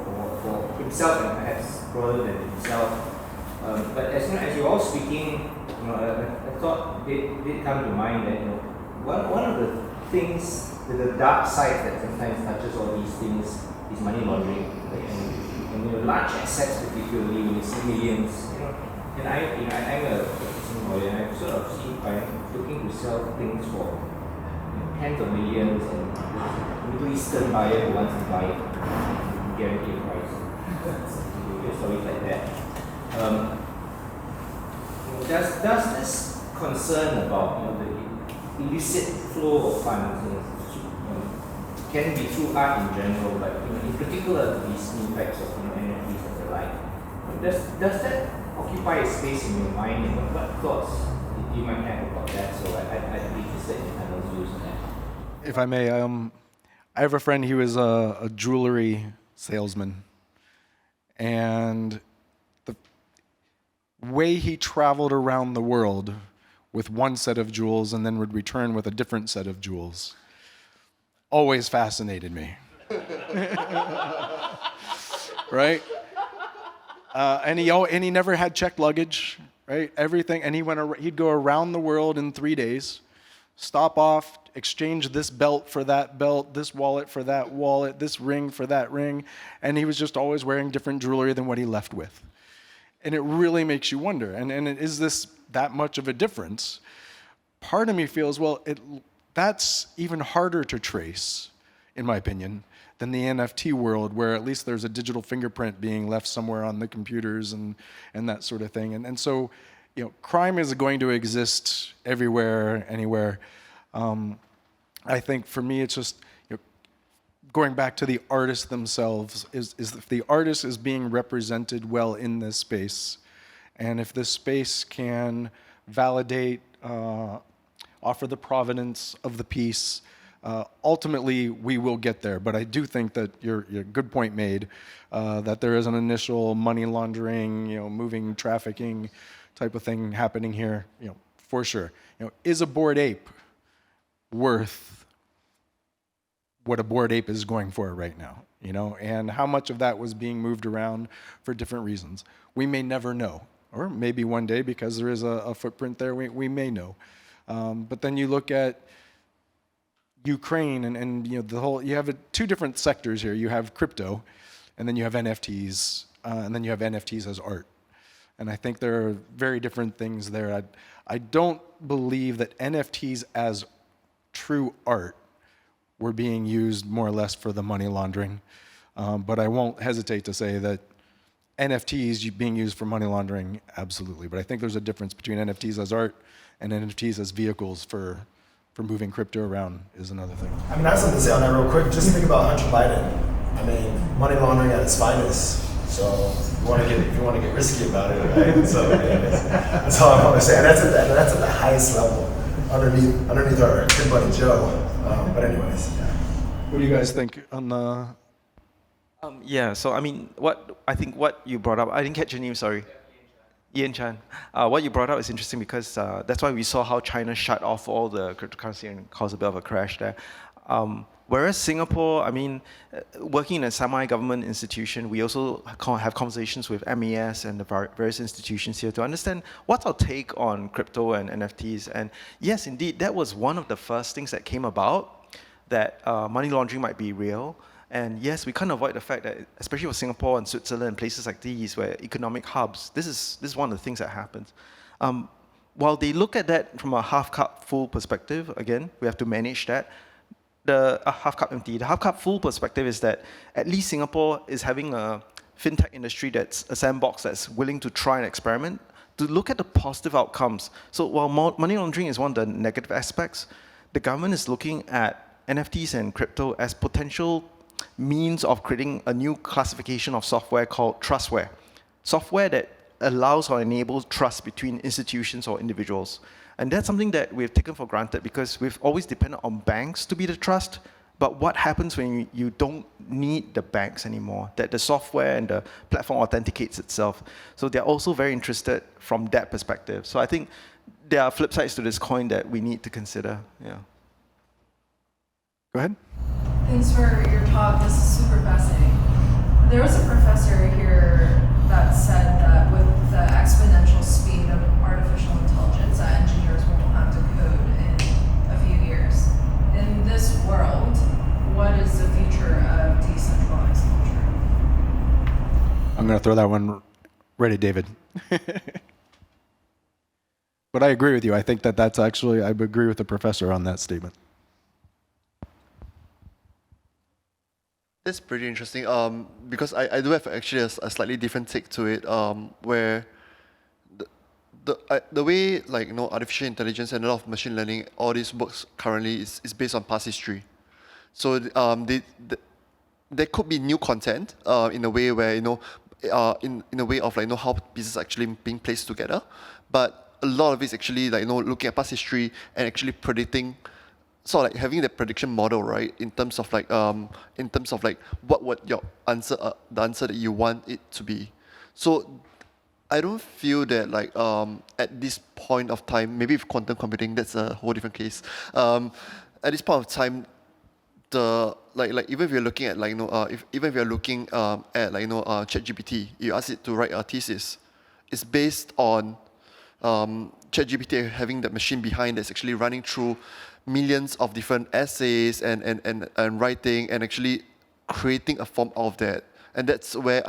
himself and perhaps broader than himself. But as you're all speaking, a thought did come to mind that one of the things, the dark side that sometimes touches all these things is money laundering, right? And large assets particularly when you see millions, And I'm a lawyer, and I've sort of seen clients looking to sell things for tens of millions, and a Middle Eastern buyer who wants to buy it, guarantee a price. You hear stories like that. Does this concern about the illicit flow of funds can be through art in general, but in particular these new types of NFTs and the like, does that occupy a space in your mind, and what thoughts you might have about that? So I'd be interested in panel's views on that. If I may, I have a friend. He was a jewelry salesman, and the way he traveled around the world with one set of jewels and then would return with a different set of jewels always fascinated me. Right? And he never had checked luggage, right? Everything, and he'd go around the world in 3 days, stop off, exchange this belt for that belt, this wallet for that wallet, this ring for that ring, and he was just always wearing different jewelry than what he left with. And it really makes you wonder, and is this that much of a difference? Part of me feels, well, that's even harder to trace, in my opinion, than the NFT world, where at least there's a digital fingerprint being left somewhere on the computers and that sort of thing. And so, crime is going to exist everywhere, anywhere. I think for me, it's just going back to the artists themselves. Is if the artist is being represented well in this space, and if this space can validate, offer the provenance of the piece, ultimately, we will get there. But I do think that your good point made, that there is an initial money laundering, moving trafficking type of thing happening here, for sure. Is a Bored Ape worth what a Bored Ape is going for right now, you know, and how much of that was being moved around for different reasons. We may never know, or maybe one day because there is a footprint there, we may know. But then you look at Ukraine and you know you have two different sectors here. You have crypto, and then you have NFTs, and then you have NFTs as art. And I think there are very different things there. I don't believe that NFTs as true art were being used more or less for the money laundering. But I won't hesitate to say that NFTs being used for money laundering, absolutely. But I think there's a difference between NFTs as art and NFTs as vehicles for moving crypto around is another thing. I mean, I have something to say on that real quick. Just think about Hunter Biden. I mean, money laundering at its finest. So if you want to get risky about it, right? So anyways, that's all I want to say. And that's at the highest level, underneath our good buddy Joe. But anyways, yeah. What do you guys think on the? Yeah, so I mean, what you brought up, I didn't catch your name, sorry. Ian Chan. What you brought up is interesting because that's why we saw how China shut off all the cryptocurrency and caused a bit of a crash there. Whereas Singapore, I mean, working in a semi-government institution, we also have conversations with MES and the various institutions here to understand what's our take on crypto and NFTs. And yes, indeed, that was one of the first things that came about, that money laundering might be real. And yes, we can't avoid the fact that, especially for Singapore and Switzerland and places like these, where economic hubs, this is one of the things that happens. While they look at that from a half-cup full perspective, again, we have to manage that. The half-cup empty. The half-cup full perspective is that at least Singapore is having a fintech industry that's a sandbox that's willing to try and experiment, to look at the positive outcomes. So while money laundering is one of the negative aspects, the government is looking at NFTs and crypto as potential means of creating a new classification of software called trustware. Software that allows or enables trust between institutions or individuals. And that's something that we've taken for granted because we've always depended on banks to be the trust. But what happens when you don't need the banks anymore? That the software and the platform authenticates itself. So they're also very interested from that perspective. So I think there are flip sides to this coin that we need to consider. Yeah. Go ahead. Thanks for your talk. This is super fascinating. There was a professor here that said that with the exponential speed of artificial intelligence, that engineers won't have to code in a few years. In this world, what is the future of decentralized culture? I'm going to throw that one right at David. But I agree with you. I think that's actually, I agree with the professor on that statement. That's pretty interesting. Because I do have actually a slightly different take to it. Where the way artificial intelligence and a lot of machine learning, all this works currently is based on past history. So there could be new content in a way where in a way of how pieces are actually being placed together, but a lot of it's actually looking at past history and actually predicting. So having that prediction model, right, in terms of what would your answer, the answer that you want it to be. So I don't feel that at this point of time, maybe with quantum computing, that's a whole different case. At this point of time, the even if you're looking at even if you're looking at ChatGPT, you ask it to write a thesis, it's based on ChatGPT having the machine behind that's actually running through millions of different essays and writing and actually creating a form out of that. And that's where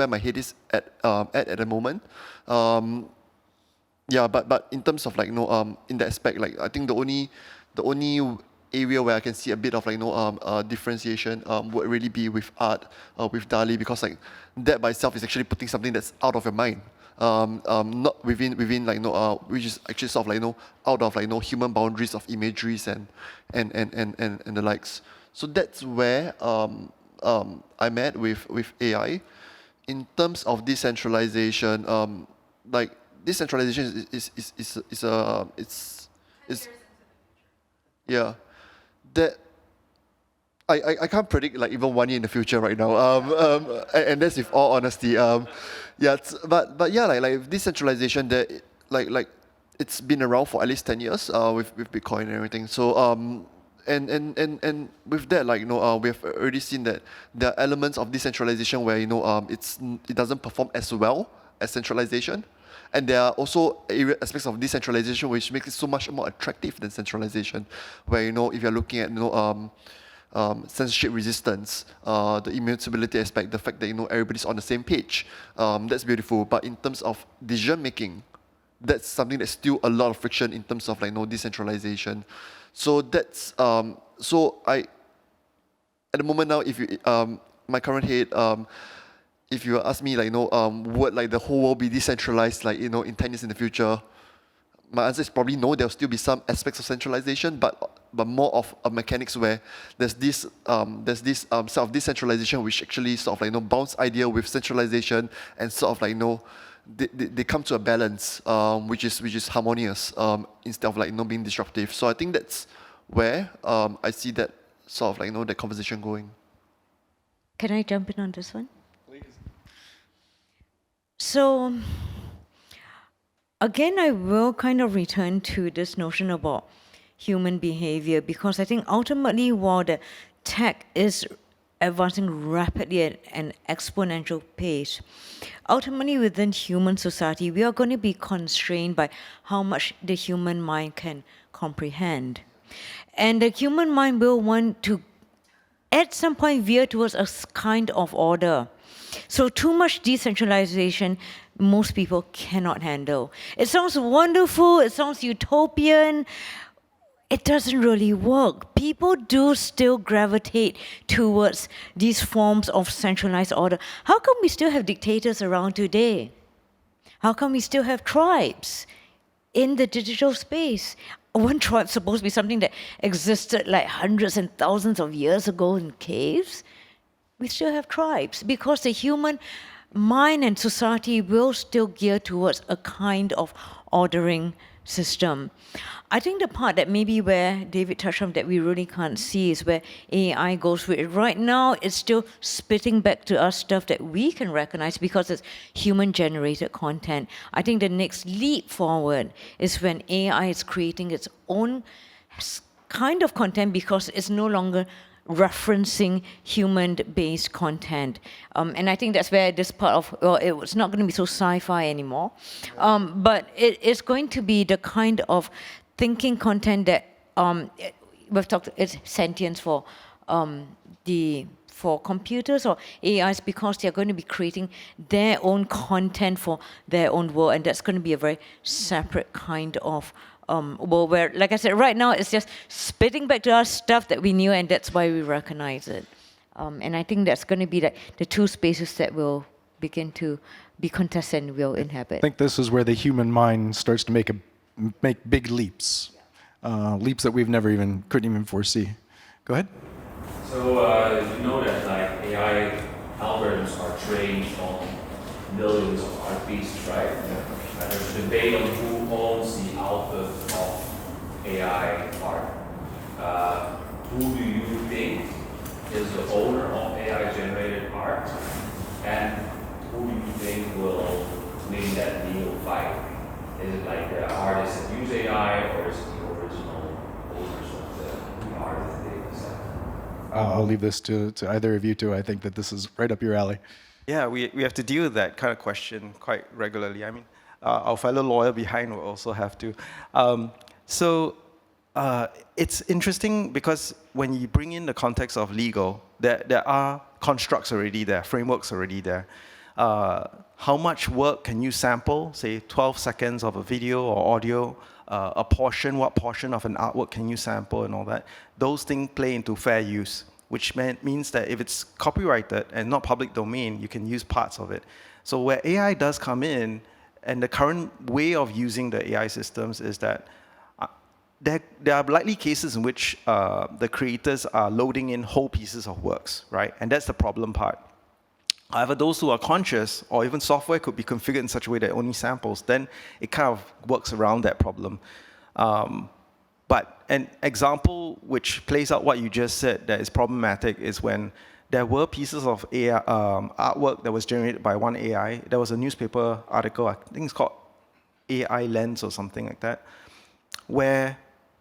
my head is at the moment. Yeah, but in terms of in that aspect, I think the only area where I can see a bit of differentiation would really be with art, with DALL-E, because that by itself is actually putting something that's out of your mind. Not within which is actually sort of out of human boundaries of imageries and the likes. So that's where I'm at with AI. In terms of decentralization, decentralization is yeah, that I can't predict even 1 year in the future right now. And that's with all honesty. Yeah, but yeah, decentralization, that it's been around for at least 10 years with Bitcoin and everything. So and with that, like we have already seen that there are elements of decentralization where it doesn't perform as well as centralization, and there are also aspects of decentralization which makes it so much more attractive than centralization, where if you're looking at censorship resistance, the immutability aspect, the fact that everybody's on the same page, that's beautiful. But in terms of decision making, that's something that's still a lot of friction in terms of decentralization. So that's so I at the moment now, if you my current head, if you ask me would the whole world be decentralized in 10 years in the future, my answer is probably no. There'll still be some aspects of centralization, but more of a mechanics where there's this sort of decentralization which actually sort of bounce idea with centralization, and sort of they come to a balance which is harmonious instead of being disruptive. So I think that's where I see that sort of the conversation going. Can I jump in on this one? Please. So again, I will kind of return to this notion about human behavior, because I think ultimately, while the tech is advancing rapidly at an exponential pace, ultimately within human society, we are going to be constrained by how much the human mind can comprehend. And the human mind will want to, at some point, veer towards a kind of order. So too much decentralization, most people cannot handle. It sounds wonderful, it sounds utopian. It doesn't really work. People do still gravitate towards these forms of centralized order. How come we still have dictators around today? How come we still have tribes in the digital space? One tribe supposed to be something that existed like hundreds and thousands of years ago in caves. We still have tribes because the human mind and society will still gear towards a kind of ordering system. I think the part that maybe where David touched on that we really can't see is where AI goes with it. Right now, it's still spitting back to us stuff that we can recognize because it's human-generated content. I think the next leap forward is when AI is creating its own kind of content because it's no longer referencing human-based content. And I think that's where this part of, it's not going to be so sci-fi anymore, but it is going to be the kind of thinking content that we've talked. It's sentience for computers or AIs, because they're going to be creating their own content for their own world, and that's going to be a very separate kind of world where, like I said, right now it's just spitting back to us stuff that we knew, and that's why we recognize it. And I think that's going to be the two spaces that will begin to be contested and will inhabit. I think this is where the human mind starts to make big leaps, leaps that we've couldn't even foresee. Go ahead. So you know that AI algorithms are trained on millions of art pieces, right? Yeah. And there's a debate on who owns the output of AI art. Who do you think is the owner of AI-generated art, and who do you think will win that legal fight? Is it the artists that use AI, or is it the original owners of the art that they design? I'll leave this to either of you two. I think that this is right up your alley. Yeah, we have to deal with that kind of question quite regularly. I mean, our fellow lawyer behind will also have to. It's interesting because when you bring in the context of legal, there are constructs already there, frameworks already there. How much work can you sample, say 12 seconds of a video or audio, what portion of an artwork can you sample and all that? Those things play into fair use, which means that if it's copyrighted and not public domain, you can use parts of it. So where AI does come in, and the current way of using the AI systems is that there are likely cases in which the creators are loading in whole pieces of works, right? And that's the problem part. However, those who are conscious, or even software could be configured in such a way that it only samples, then it kind of works around that problem. But an example which plays out what you just said that is problematic is when there were pieces of AI, artwork that was generated by one AI. There was a newspaper article, I think it's called AI lens or something like that, where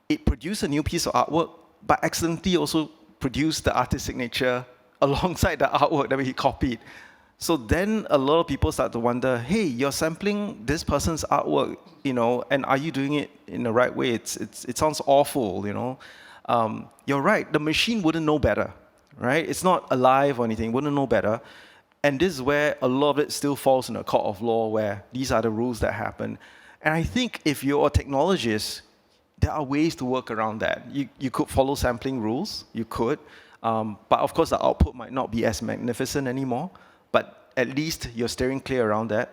it produced a new piece of artwork, but accidentally also produced the artist signature alongside the artwork that he copied. So then a lot of people start to wonder, hey, you're sampling this person's artwork, and are you doing it in the right way? It sounds awful, You're right, the machine wouldn't know better, right? It's not alive or anything, wouldn't know better. And this is where a lot of it still falls in a court of law, where these are the rules that happen. And I think if you're a technologist, there are ways to work around that. You could follow sampling rules, you could, but of course the output might not be as magnificent anymore, but at least you're steering clear around that.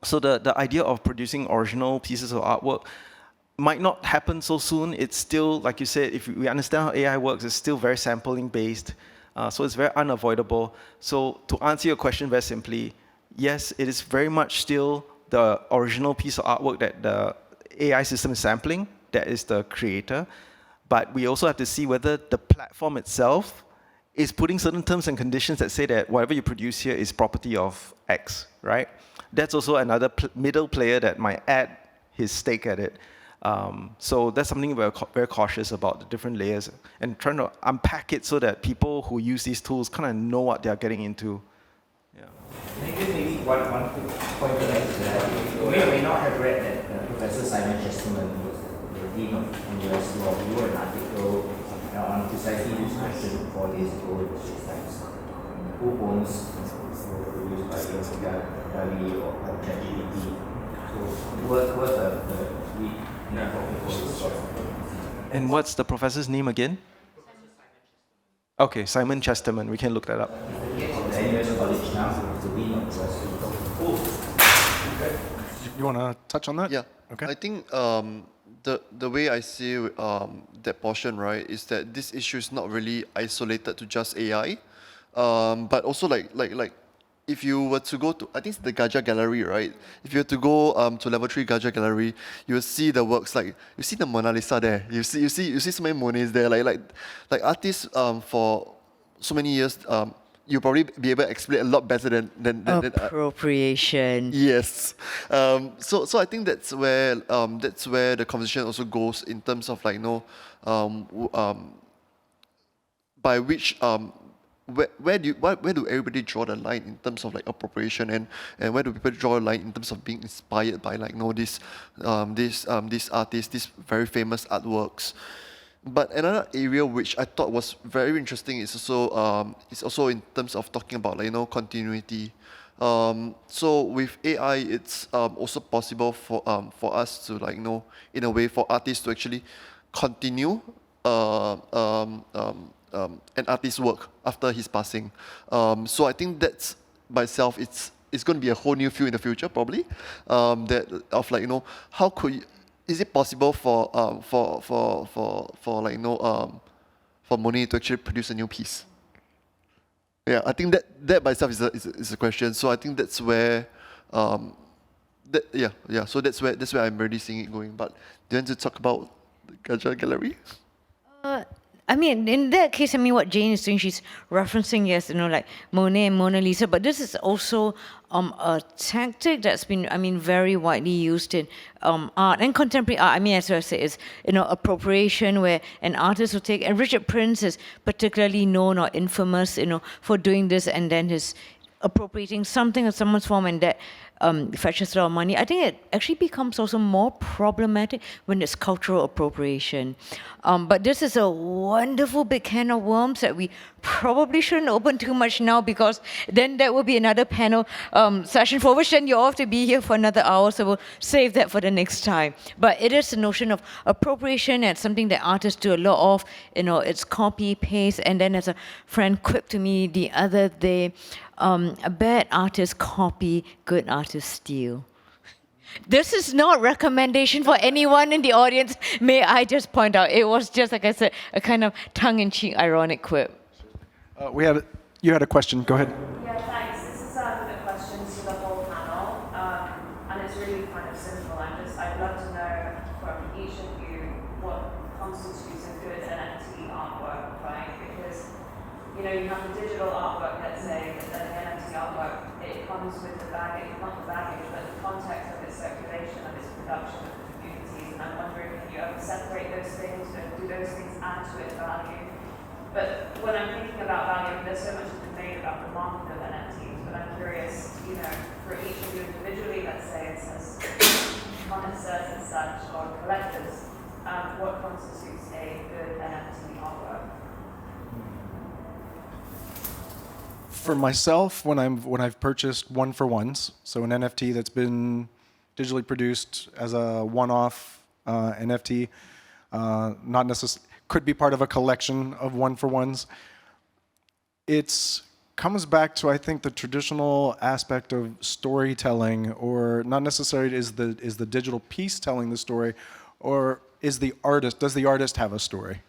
So the idea of producing original pieces of artwork might not happen so soon. It's still, like you said, if we understand how AI works, it's still very sampling based, so it's very unavoidable. So to answer your question very simply, yes, it is very much still the original piece of artwork that the AI system is sampling, that is the creator, but we also have to see whether the platform itself is putting certain terms and conditions that say that whatever you produce here is property of X, right? That's also another middle player that might add his stake at it. So that's something we're very cautious about, the different layers, and trying to unpack it so that people who use these tools kind of know what they're getting into. Yeah. Maybe one quick point to add to that. You may or may not have read that Professor Simon Chesterman was the Dean of US Law. He wrote an article on precisely this question 4 days ago in the Straits Times. Who owns produced by Bowie or ChatGPT? So worth the read. And what's the professor's name again? Okay, Simon Chesterman. We can look that up. You want to touch on that? Yeah. Okay. I think the way I see that portion, right, is that this issue is not really isolated to just AI, but also like if you were to go to, I think it's the Gajah Gallery, right? If you were to go to level 3 Gajah Gallery, you will see the works, like you see the Mona Lisa there. You see so many Monets there. Like artists for so many years, you'll probably be able to explain a lot better than appropriation. Yes. So I think that's where the conversation also goes in terms of like by which where do everybody draw the line in terms of like appropriation, and where do people draw a line in terms of being inspired by like these artists, these very famous artworks. But another area which I thought was very interesting is also in terms of talking about like continuity. So with AI, it's also possible for us to like in a way for artists to actually continue an artist's work after his passing. So I think that's by itself, it's going to be a whole new field in the future probably. That of like how could you, is it possible for Monet to actually produce a new piece? Yeah, I think that by itself is a question. So I think that's where so that's where I'm already seeing it going. But do you want to talk about the Gajah Gallery? I mean, in that case, what Jane is doing, she's referencing, yes, like Monet and Mona Lisa, but this is also a tactic that's been, very widely used in art and contemporary art. As I say, is appropriation, where an artist will take, and Richard Prince is particularly known or infamous, for doing this, and then his appropriating something of someone's form, and that fetches a lot of money. I think it actually becomes also more problematic when it's cultural appropriation. But this is a wonderful big can of worms that we probably shouldn't open too much now, because then that will be another panel session for which then you all have to be here for another hour, so we'll save that for the next time. But it is the notion of appropriation, and something that artists do a lot of, it's copy, paste, and then as a friend quipped to me the other day, a bad artist copy, good artist steal. This is not recommendation for anyone in the audience. May I just point out, it was just, like I said, a kind of tongue-in-cheek, ironic quip. You had a question. Go ahead. Yeah, thanks. This is a question to the whole panel, and it's really kind of simple. I'd love to know from each of you what constitutes a good NFT artwork, right? Because you have the digital artwork, let's say, but then the NFT artwork, it comes with the baggage, not the baggage, but the context of its circulation, of its production, of the communities. And I'm wondering, can you ever separate those things, and do those things add to its value? But when I'm thinking about value, there's so much debate about the market of NFTs, but I'm curious, for each of you individually, let's say it says connoisseurs and such, or collectors, what constitutes a good NFT artwork? For myself, when I've purchased one-for-ones, so an NFT that's been digitally produced as a one-off NFT, not necessarily could be part of a collection of one-for-ones. It comes back to, I think, the traditional aspect of storytelling, or not necessarily is the digital piece telling the story, or does the artist have a story?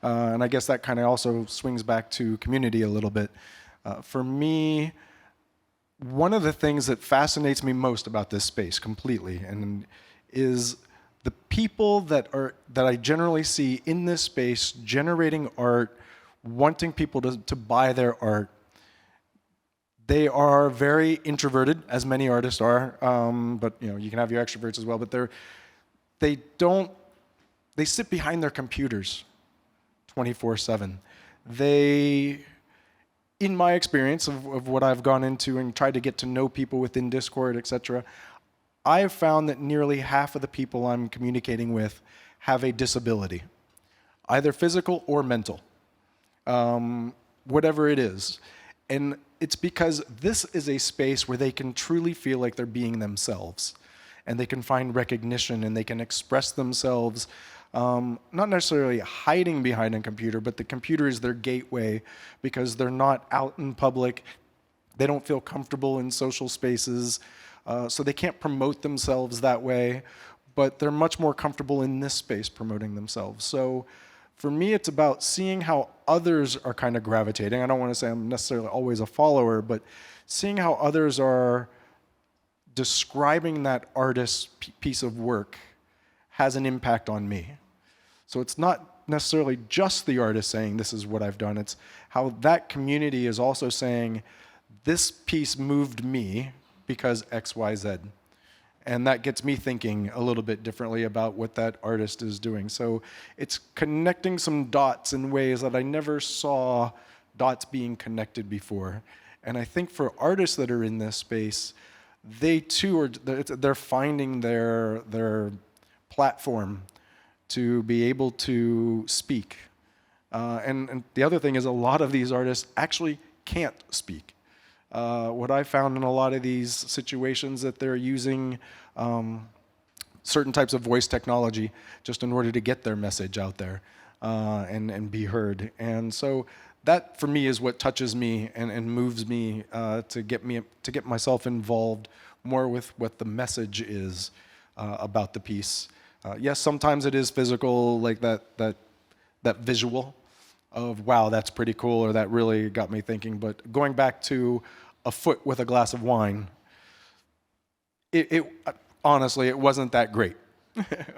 And I guess that kind of also swings back to community a little bit. For me, one of the things that fascinates me most about this space completely, and is the people that I generally see in this space generating art, wanting people to buy their art. They are very introverted, as many artists are, but you can have your extroverts as well. But they sit behind their computers 24/7. In my experience of what I've gone into and tried to get to know people within Discord, etc., I have found that nearly half of the people I'm communicating with have a disability, either physical or mental, whatever it is. And it's because this is a space where they can truly feel like they're being themselves, and they can find recognition, and they can express themselves, not necessarily hiding behind a computer, but the computer is their gateway because they're not out in public. They don't feel comfortable in social spaces, so they can't promote themselves that way, but they're much more comfortable in this space promoting themselves. So for me, it's about seeing how others are kind of gravitating. I don't want to say I'm necessarily always a follower, but seeing how others are describing that artist's piece of work has an impact on me. So it's not necessarily just the artist saying, this is what I've done. It's how that community is also saying, this piece moved me because X, Y, Z. And that gets me thinking a little bit differently about what that artist is doing. So it's connecting some dots in ways that I never saw dots being connected before. And I think for artists that are in this space, they too they're finding their platform to be able to speak. And the other thing is, a lot of these artists actually can't speak. What I found in a lot of these situations, that they're using certain types of voice technology just in order to get their message out there and be heard. And so that, for me, is what touches me and moves me to get myself involved more with what the message is about the piece. Yes, sometimes it is physical, like that visual of, wow, that's pretty cool, or that really got me thinking. But going back to a foot with a glass of wine, honestly, it wasn't that great.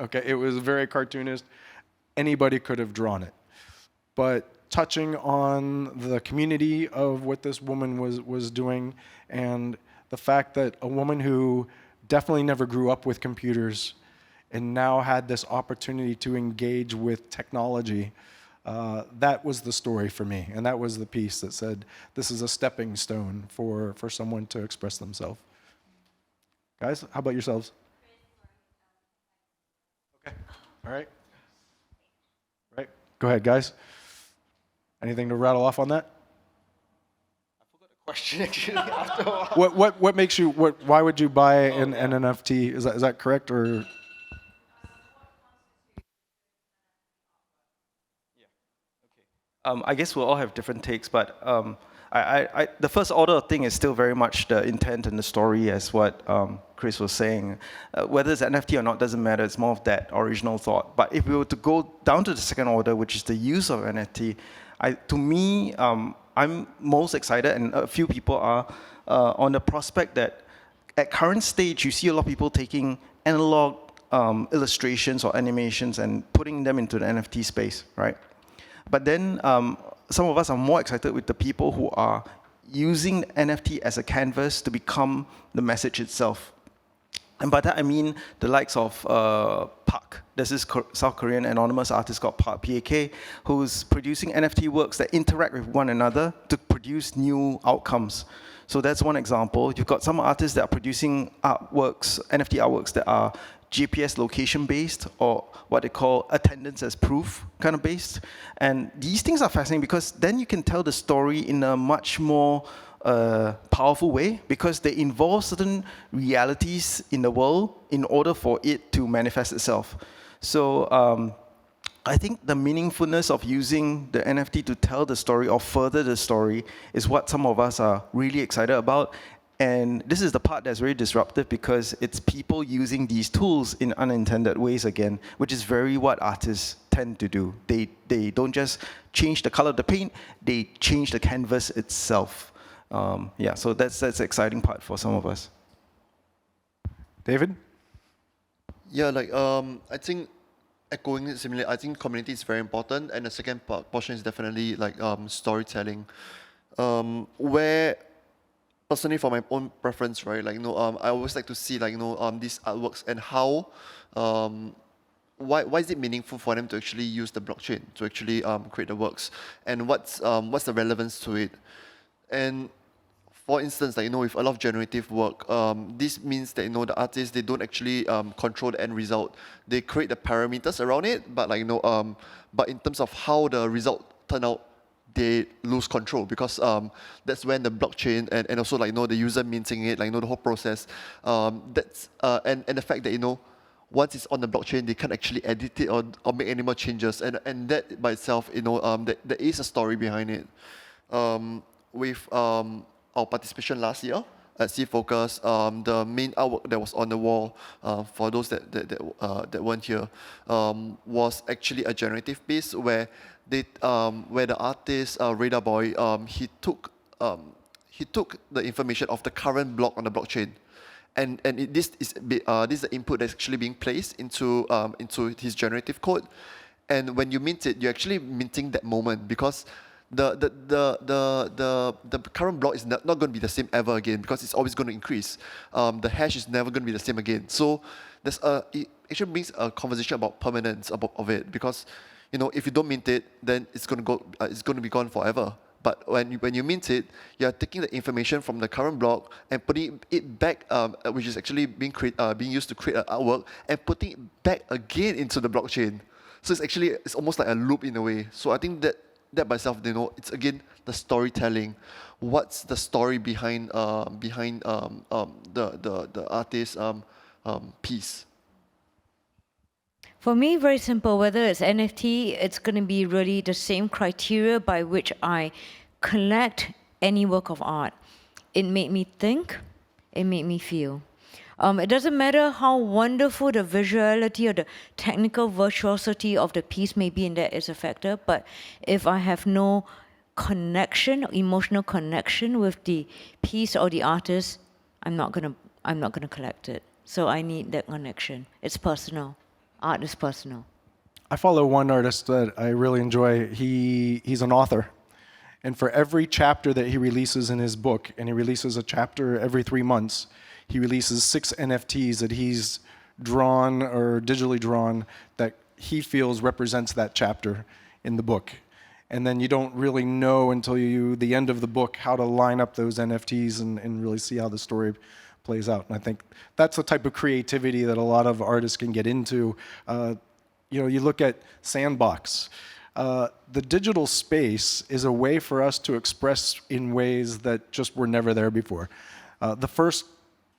Okay, it was very cartoonist. Anybody could have drawn it. But touching on the community of what this woman was doing, and the fact that a woman who definitely never grew up with computers and now had this opportunity to engage with technology, that was the story for me. And that was the piece that said, this is a stepping stone for someone to express themselves. Guys, how about yourselves? Okay, all right. Right, go ahead, guys. Anything to rattle off on that? I forgot the question actually after a while. What makes you, why would you buy an NFT? Is that correct, or? I guess we'll all have different takes, but the first order thing is still very much the intent and the story, as what Chris was saying. Whether it's NFT or not doesn't matter, it's more of that original thought. But if we were to go down to the second order, which is the use of NFT, to me, I'm most excited, and a few people are, on the prospect that at current stage, you see a lot of people taking analog illustrations or animations and putting them into the NFT space, right? But then some of us are more excited with the people who are using NFT as a canvas to become the message itself. And by that I mean the likes of Park. There's this South Korean anonymous artist called Park, PAK, who's producing NFT works that interact with one another to produce new outcomes. So that's one example. You've got some artists that are producing artworks, NFT artworks that are GPS location based, or what they call attendance as proof kind of based. And these things are fascinating because then you can tell the story in a much more powerful way, because they involve certain realities in the world in order for it to manifest itself. So I think the meaningfulness of using the NFT to tell the story or further the story is what some of us are really excited about. And this is the part that's very disruptive, because it's people using these tools in unintended ways again, which is very what artists tend to do. They don't just change the color of the paint, they change the canvas itself. Yeah, so that's the exciting part for some of us. David? Yeah, like I think echoing it similarly, I think community is very important, and the second portion is definitely like storytelling, where personally for my own preference, right, like I always like to see like these artworks and how why is it meaningful for them to actually use the blockchain to actually create the works, and what's the relevance to it. And for instance, like with a lot of generative work, this means that the artists, they don't actually control the end result. They create the parameters around it, but like but in terms of how the result turn out, they lose control, because that's when the blockchain and also like the user minting it, like the whole process. That's and the fact that once it's on the blockchain, they can't actually edit it or make any more changes, and that by itself, there is a story behind it. With our participation last year at SEA Focus, the main artwork that was on the wall, for those that weren't here, was actually a generative piece where where the artist Radar Boy, he took the information of the current block on the blockchain, and this is the input that's actually being placed into his generative code, and when you mint it, you're actually minting that moment, because the current block is not going to be the same ever again, because it's always going to increase. The hash is never going to be the same again. So it actually brings a conversation about permanence of it, because if you don't mint it, then it's going to be gone forever. But when you mint it, you're taking the information from the current block and putting it back, which is actually being used to create an artwork, and putting it back again into the blockchain. So it's almost like a loop in a way. So I think that by itself, it's again the storytelling. What's the story behind the artist's piece? For me, very simple. Whether it's NFT, it's going to be really the same criteria by which I collect any work of art. It made me think. It made me feel. It doesn't matter how wonderful the visuality or the technical virtuosity of the piece may be, and that is a factor, but if I have no connection, emotional connection with the piece or the artist, I'm not gonna collect it. So I need that connection. It's personal. Art is personal. I follow one artist that I really enjoy. He's an author. And for every chapter that he releases in his book, and he releases a chapter every 3 months, he releases 6 NFTs that he's drawn or digitally drawn that he feels represents that chapter in the book. And then you don't really know until the end of the book how to line up those NFTs and really see how the story plays out. And I think that's the type of creativity that a lot of artists can get into. You look at Sandbox. The digital space is a way for us to express in ways that just were never there before. The first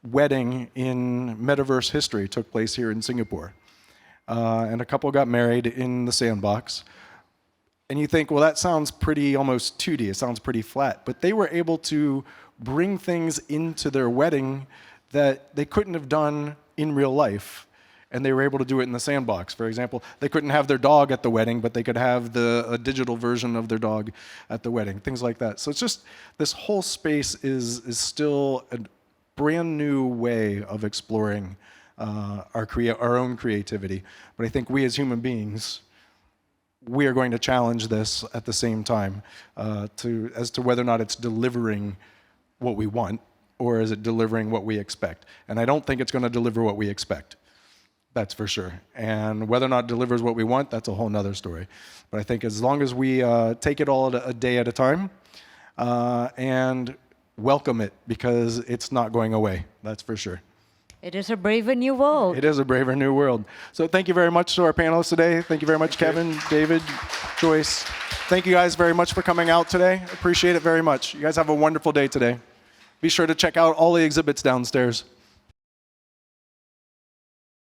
wedding in metaverse history took place here in Singapore. And a couple got married in the Sandbox. And you think, well, that sounds pretty almost 2D. It sounds pretty flat. But they were able to bring things into their wedding that they couldn't have done in real life. And they were able to do it in the Sandbox. For example, they couldn't have their dog at the wedding, but they could have a digital version of their dog at the wedding, things like that. So it's just, this whole space is still a brand new way of exploring our own creativity. But I think we as human beings, we are going to challenge this at the same time as to whether or not it's delivering what we want or is it delivering what we expect. And I don't think it's going to deliver what we expect. That's for sure. And whether or not it delivers what we want, that's a whole nother story. But I think as long as we take it all a day at a time and welcome it, because it's not going away, that's for sure. It is a braver new world. It is a braver new world. So thank you very much to our panelists today. Thank you very much, Kevin, David, Joyce. Thank you guys very much for coming out today. Appreciate it very much. You guys have a wonderful day today. Be sure to check out all the exhibits downstairs.